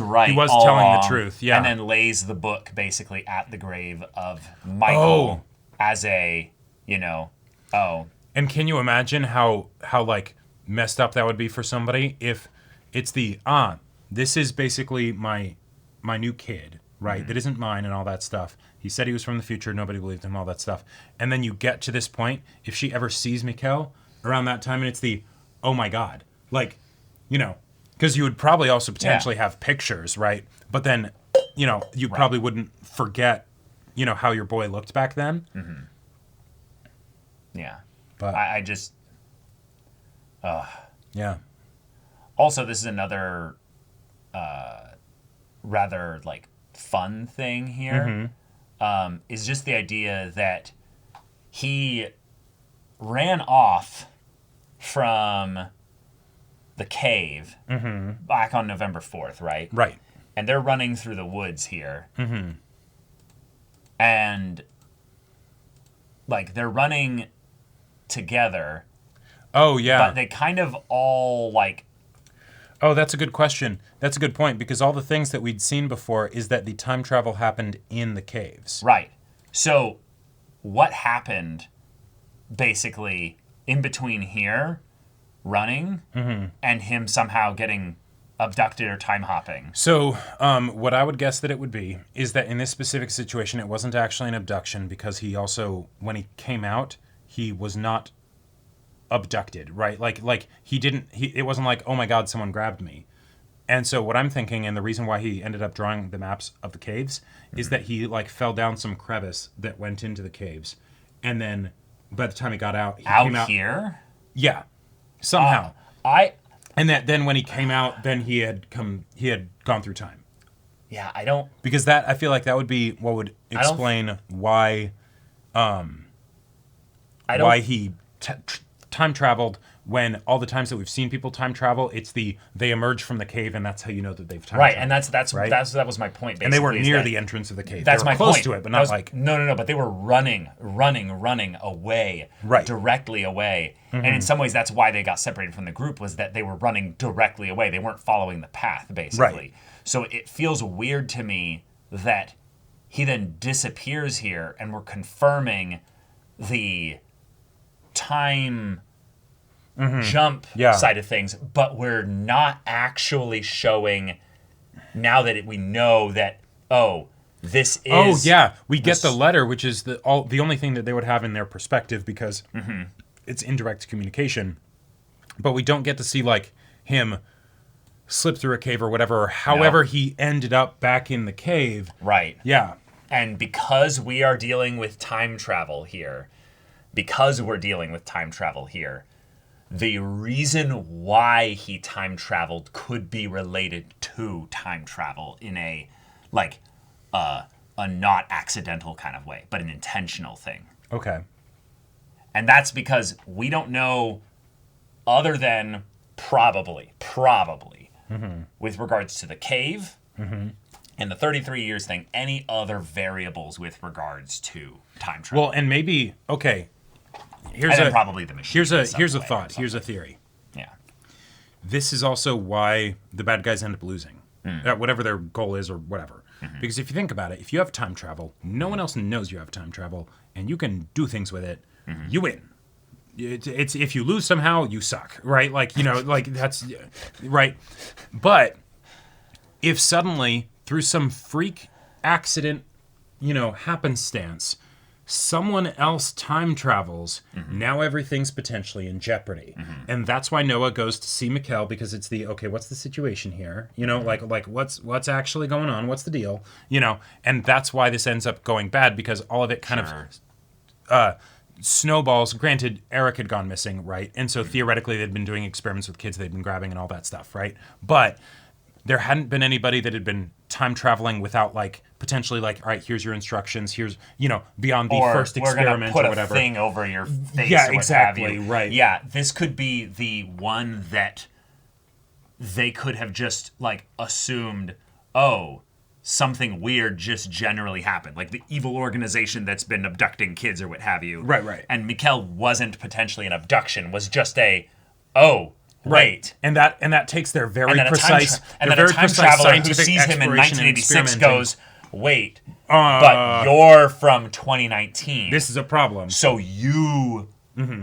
right, he was all telling along, the truth, and then lays the book basically at the grave of Michael as a And can you imagine how messed up that would be for somebody if it's this is basically my new kid, right? That isn't mine and all that stuff. He said he was from the future. Nobody believed him, all that stuff. And then you get to this point, if she ever sees Mikkel around that time, and it's oh my God. Like, because you would probably also potentially have pictures, right? But then, you probably wouldn't forget, how your boy looked back then. Mm-hmm. Yeah. But I just... yeah. Also, this is another rather, fun thing here. Is just the idea that he ran off from the cave back on November 4th, right? Right. And they're running through the woods here. Mm-hmm. And, they're running together. Oh, yeah. But they kind of all, Oh, that's a good question. That's a good point, because all the things that we'd seen before is that the time travel happened in the caves. Right. So, what happened, basically, in between here, running, and him somehow getting abducted or time hopping? So, what I would guess that it would be is that in this specific situation, it wasn't actually an abduction, because he also, when he came out, he was not abducted, right? It wasn't like, oh my God, someone grabbed me. And so what I'm thinking, and the reason why he ended up drawing the maps of the caves, is that he fell down some crevice that went into the caves. And then by the time he got out, he came out here? Yeah. Somehow. And that then when he came out, then he had gone through time. Yeah, I don't... Because I feel like that would be what would explain why why he time traveled, when all the times that we've seen people time travel, it's they emerge from the cave, and that's how you know that they've time traveled. And that was my point, basically. And they weren't near the entrance of the cave. That's they were my close point. to it, but not No, but they were running away. Right. Directly away. And in some ways, that's why they got separated from the group, was that they were running directly away. They weren't following the path, basically. Right. So it feels weird to me that he then disappears here, and we're confirming the time jump side of things, but we're not actually showing, now that we know that, this is... Oh, yeah. We get the letter, which is the only thing that they would have in their perspective, because it's indirect communication. But we don't get to see, him slip through a cave or whatever, or however he ended up back in the cave. Right. Yeah. And because we are dealing with time travel here, the reason why he time traveled could be related to time travel in a not accidental kind of way, but an intentional thing. Okay. And that's because we don't know, other than probably, with regards to the cave and the 33 years thing, any other variables with regards to time travel. Well, and maybe, okay. Probably the machine. Here's a thought. Here's a theory. Yeah. This is also why the bad guys end up losing, whatever their goal is or whatever. Because if you think about it, if you have time travel, no one else knows you have time travel, and you can do things with it, you win. It's if you lose somehow, you suck, right? That's right. But if suddenly, through some freak accident, happenstance, someone else time travels, now everything's potentially in jeopardy. And that's why Noah goes to see Mikkel, because it's what's the situation here? What's actually going on? What's the deal? And that's why this ends up going bad, because all of it kind of snowballs. Granted, Eric had gone missing, right? And so theoretically they'd been doing experiments with kids they'd been grabbing and all that stuff, right? But there hadn't been anybody that had been time traveling without potentially all right, here's your instructions, here's beyond the first experiment or whatever. We're gonna put a thing over your face. Yeah, or what exactly. have you. Right. Yeah, this could be the one that they could have just assumed, something weird just generally happened, like the evil organization that's been abducting kids or what have you. Right. And Mikkel wasn't potentially an abduction, was just a Right, and that takes their very precise, and then a time traveler who sees him in 1986 goes, "Wait, but you're from 2019. This is a problem. So you,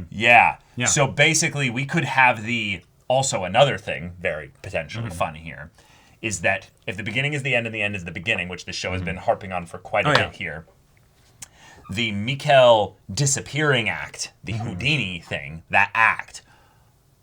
yeah. So basically, we could have also another thing, very potentially fun here, is that if the beginning is the end and the end is the beginning, which the show has been harping on for quite a bit here, the Mikkel disappearing act, the Houdini thing, that act,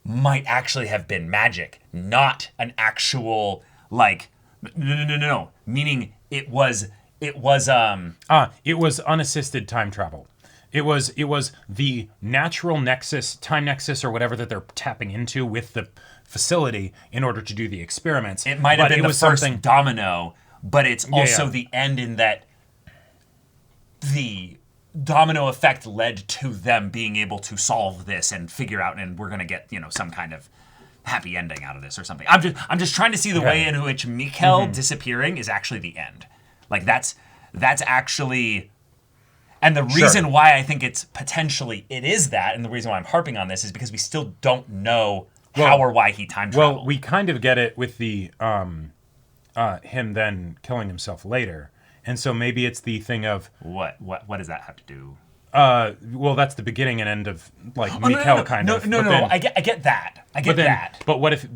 might actually have been magic, not an actual, like, no. Meaning it was unassisted time travel. It was the natural nexus, time nexus, or whatever that they're tapping into with the facility in order to do the experiments. It might have been the first domino, but it's also the end in that the domino effect led to them being able to solve this and figure out, and we're gonna get some kind of happy ending out of this or something. I'm just trying to see the way in which Mikkel disappearing is actually the end. Like that's actually. And the reason why I think it is that, and the reason why I'm harping on this is because we still don't know how or why he time traveled. Well, we kind of get it with the him then killing himself later, and so maybe it's the thing of what does that have to do? Well, that's the beginning and end of like Mikkel kind of. No. I get that. I get that. But what if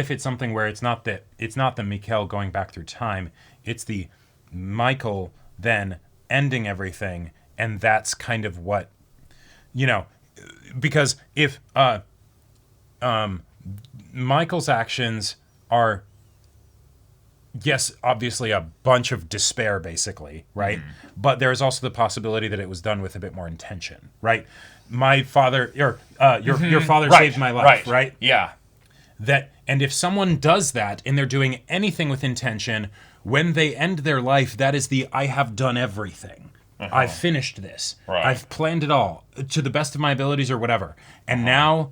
it's something where it's not the Mikkel going back through time, it's the Michael then ending everything. And that's kind of what, because if Michael's actions are, yes, obviously a bunch of despair, basically, right? Mm-hmm. But there's also the possibility that it was done with a bit more intention, right? My father, your father saved my life, right? Yeah. And if someone does that and they're doing anything with intention, when they end their life, that is I have done everything. I've finished this. Right. I've planned it all to the best of my abilities or whatever. And now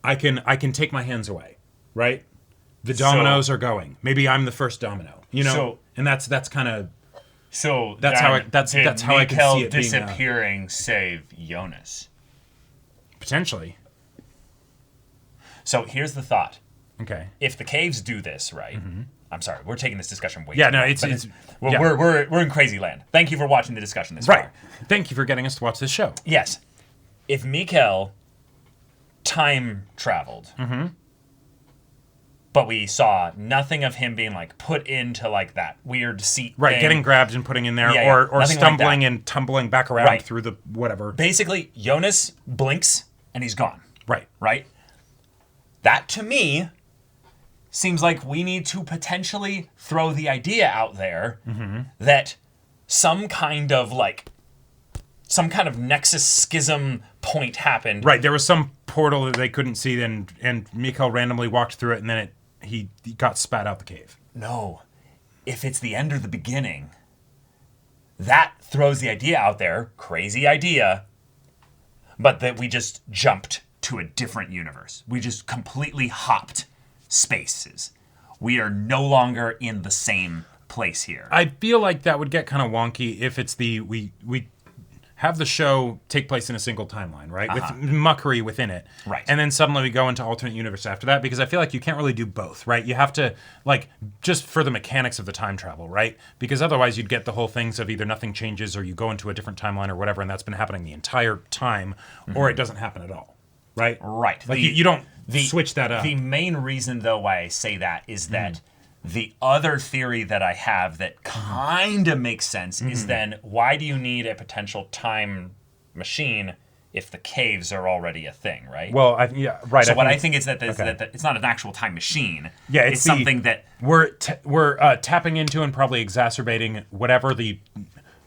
I can take my hands away, right? The dominoes are going. Maybe I'm the first domino, and that's kind of that's how I can see it disappearing save Jonas. Potentially. So here's the thought. Okay. If the caves do this, right? Mm-hmm. I'm sorry, we're taking this discussion way too long. We're in crazy land. Thank you for watching the discussion this far. Thank you for getting us to watch this show. Yes. If Mikkel time traveled, but we saw nothing of him being like put into like that weird seat thing. Getting grabbed and putting in there, or stumbling and tumbling back around through the whatever. Basically, Jonas blinks and he's gone. Right? That to me seems like we need to potentially throw the idea out there that some kind of nexus schism point happened. Right, there was some portal that they couldn't see, and Mikkel randomly walked through it, and then he got spat out the cave. No, if it's the end or the beginning, that throws the idea out there, crazy idea, but that we just jumped to a different universe. We just completely hopped spaces. We are no longer in the same place here. I feel like that would get kind of wonky if it's we have the show take place in a single timeline, right? With muckery within it. Right. And then suddenly we go into alternate universe after that, because I feel like you can't really do both, right? You have to, just for the mechanics of the time travel, right? Because otherwise you'd get the whole things of either nothing changes or you go into a different timeline or whatever, and that's been happening the entire time, or it doesn't happen at all, right? Right. Like you don't switch that up. The main reason, though, why I say that is that the other theory that I have that kind of makes sense is then why do you need a potential time machine if the caves are already a thing, right? Well, right. So I think is that it's not an actual time machine. Yeah, it's something that we're tapping into and probably exacerbating whatever the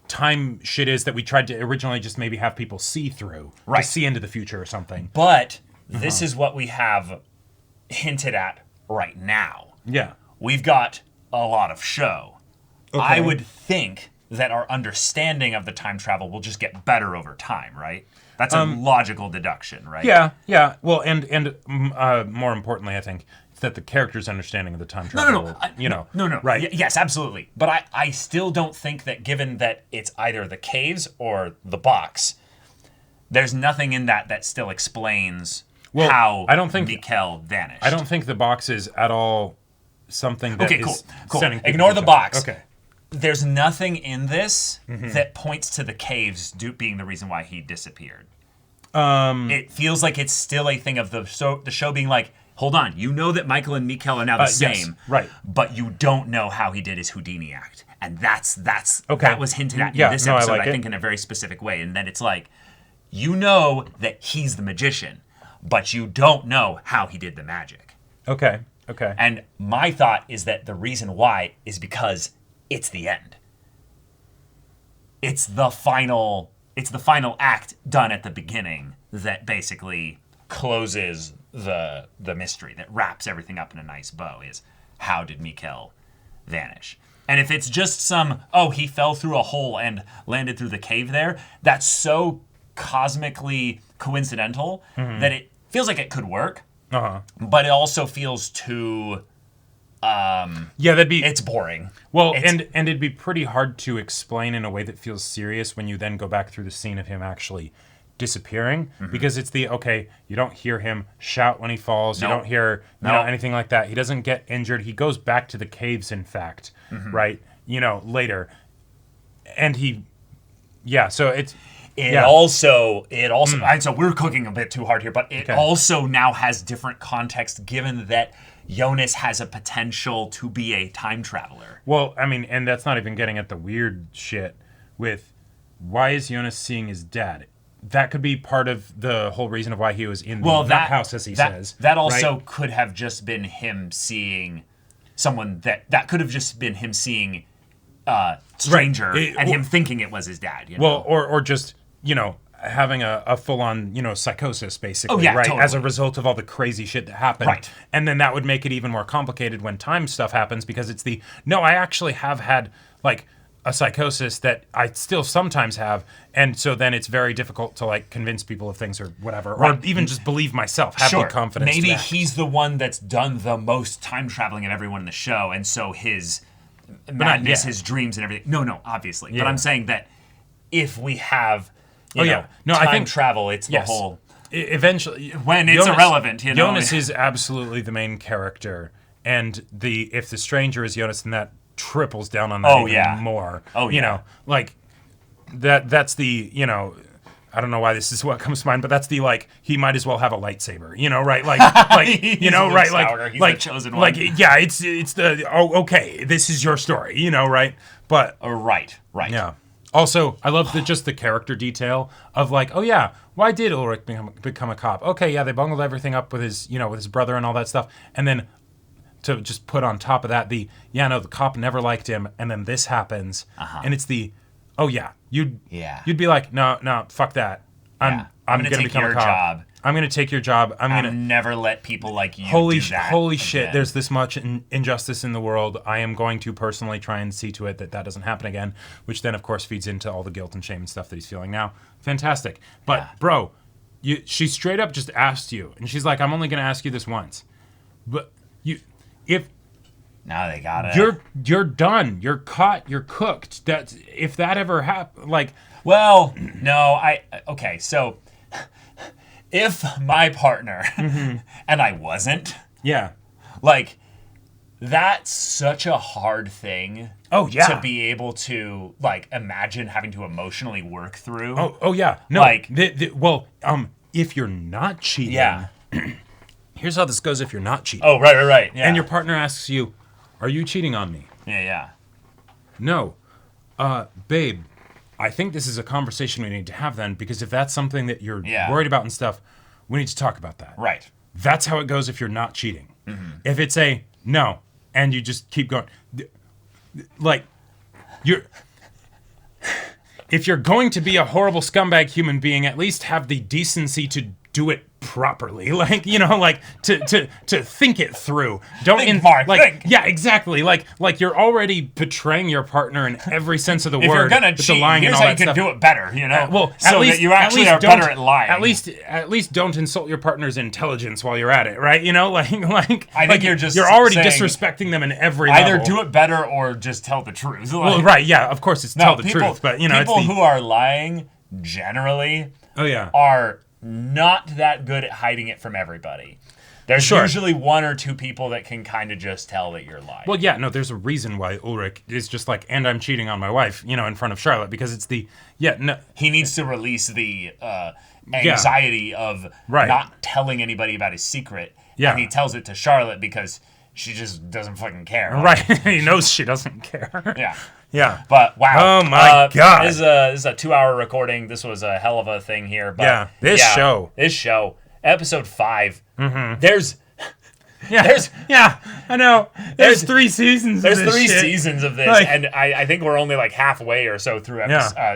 time shit is that we tried to originally just maybe have people see through, to see into the future or something. But this is what we have hinted at right now. Yeah. We've got a lot of show. Okay. I would think that our understanding of the time travel will just get better over time, right? That's a logical deduction, right? Yeah. Well, and more importantly, I think, it's that the character's understanding of the time travel. No. Right. Yes, absolutely. But I still don't think that, given that it's either the caves or the box, there's nothing in that still explains how Mikkel vanished. I don't think the box is at all something that is cool. sending people Ignore to the time. box. Okay. There's nothing in this that points to the caves being the reason why he disappeared. It feels like it's still a thing of the show being like, hold on, you know that Michael and Mikkel are now the same, yes, right? But you don't know how he did his Houdini act, and that's okay. That was hinted at in this episode, I think, in a very specific way, and then it's like, you know that he's the magician, but you don't know how he did the magic. Okay. And my thought is that the reason why is because it's the end. It's the final act done at the beginning that basically closes the mystery, that wraps everything up in a nice bow, is how did Mikkel vanish? And if it's just he fell through a hole and landed through the cave there, that's so cosmically coincidental that it feels like it could work. But it also feels too it's boring. Well, and it'd be pretty hard to explain in a way that feels serious when you then go back through the scene of him actually disappearing, because it's you don't hear him shout when he falls, you don't hear anything like that. He doesn't get injured. He goes back to the caves, in fact, right? Later. And so it's also so we're cooking a bit too hard here, but it also now has different context given that Jonas has a potential to be a time traveler. Well, I mean, and that's not even getting at the weird shit with why is Jonas seeing his dad? That could be part of the whole reason of why he was in that house, as he says. That also could have just been him seeing someone that could have just been him seeing stranger and him thinking it was his dad. Well, or just, having a full-on, psychosis, basically, right? Totally. As a result of all the crazy shit that happened. Right. And then that would make it even more complicated when time stuff happens, because it's I actually have had, a psychosis that I still sometimes have, and so then it's very difficult to, convince people of things or whatever, or even just believe myself, have the confidence. Maybe he's the one that's done the most time traveling of everyone in the show, and so his madness, his dreams and everything. No, obviously. Yeah. But I'm saying that if we have time travel, it's the whole... Eventually... When it's irrelevant, Jonas is absolutely the main character, and if the stranger is Jonas, then that triples down on that even more. That's the, I don't know why this is what comes to mind, but that's the, he might as well have a lightsaber, right? He's the chosen one. It's the, this is your story, right? But... Right. Yeah. Also, I love just the character detail of why did Ulrich become a cop? Okay, yeah, they bungled everything up with his, with his brother and all that stuff. And then to just put on top of that the cop never liked him, and then this happens, and it's you'd be like, no, fuck that. I'm gonna become a cop. Job. I'm gonna take your job. I'm gonna never let people like you holy do that holy again. Shit, there's this much injustice in the world. I am going to personally try and see to it that doesn't happen again, which then of course feeds into all the guilt and shame and stuff that he's feeling now. Fantastic. But bro, she straight up just asked you, and she's like, I'm only gonna ask you this once. But now they got it. You're done. You're caught. You're cooked. If that ever happened, well, no, okay, so if my partner and I wasn't, that's such a hard thing. Oh yeah, to be able to imagine having to emotionally work through. Oh yeah, no, if you're not cheating, here's how this goes. If you're not cheating, right, yeah. And your partner asks you, "Are you cheating on me?" Yeah. No, babe. I think this is a conversation we need to have then, because if that's something that you're worried about and stuff, we need to talk about that. Right. That's how it goes if you're not cheating. If it's a no, and you just keep going, if you're going to be a horrible scumbag human being, at least have the decency to do it properly, to think it through. Don't think. Yeah, exactly. You're already betraying your partner in every sense of the word. If you're gonna cheat, here's how you can do it better. That you actually are better at lying. At least don't insult your partner's intelligence while you're at it, right? I think you're already disrespecting them in every level. Either do it better or just tell the truth. Well, right? Yeah, of course it's tell the truth, but people who are lying generally are not that good at hiding it from everybody. There's usually one or two people that can kind of just tell that you're lying. Well, yeah, no, there's a reason why Ulrich is just and I'm cheating on my wife, in front of Charlotte, because it's he needs to release the anxiety of not telling anybody about his secret. Yeah. And he tells it to Charlotte because she just doesn't fucking care. Right. He knows she doesn't care. Yeah. Yeah. But wow. Oh my God. This is a 2-hour recording. This was a hell of a thing here. But this show. episode 5, Mm-hmm. there's I know. There's 3 seasons. There's of this 3 shit. seasons of this, Like, and I think we're only like halfway or so through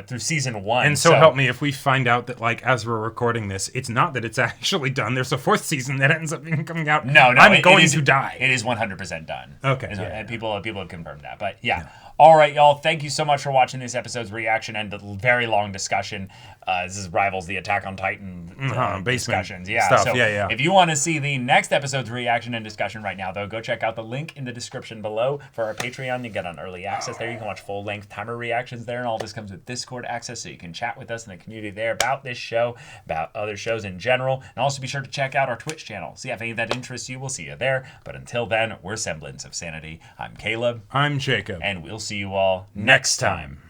through season 1. And so help me if we find out that, like, as we're recording this, it's not that it's actually done. There's a 4th season that ends up coming out. No, I'm going to die. It is 100% done. Okay, And people have confirmed that. But yeah. All right, y'all. Thank you so much for watching this episode's reaction and the very long discussion. This rivals the Attack on Titan basement discussions. Yeah. stuff. So Yeah. if you want to see the next episode's reaction and discussion right now, though, go check out the link in the description below for our Patreon. You get on early access there. You can watch full-length timer reactions there, and all this comes with Discord access, so you can chat with us in the community there about this show, about other shows in general, and also be sure to check out our Twitch channel. See if any of that interests you. We'll see you there. But until then, we're Semblance of Sanity. I'm Caleb. I'm Jacob. And we'll see you all next time.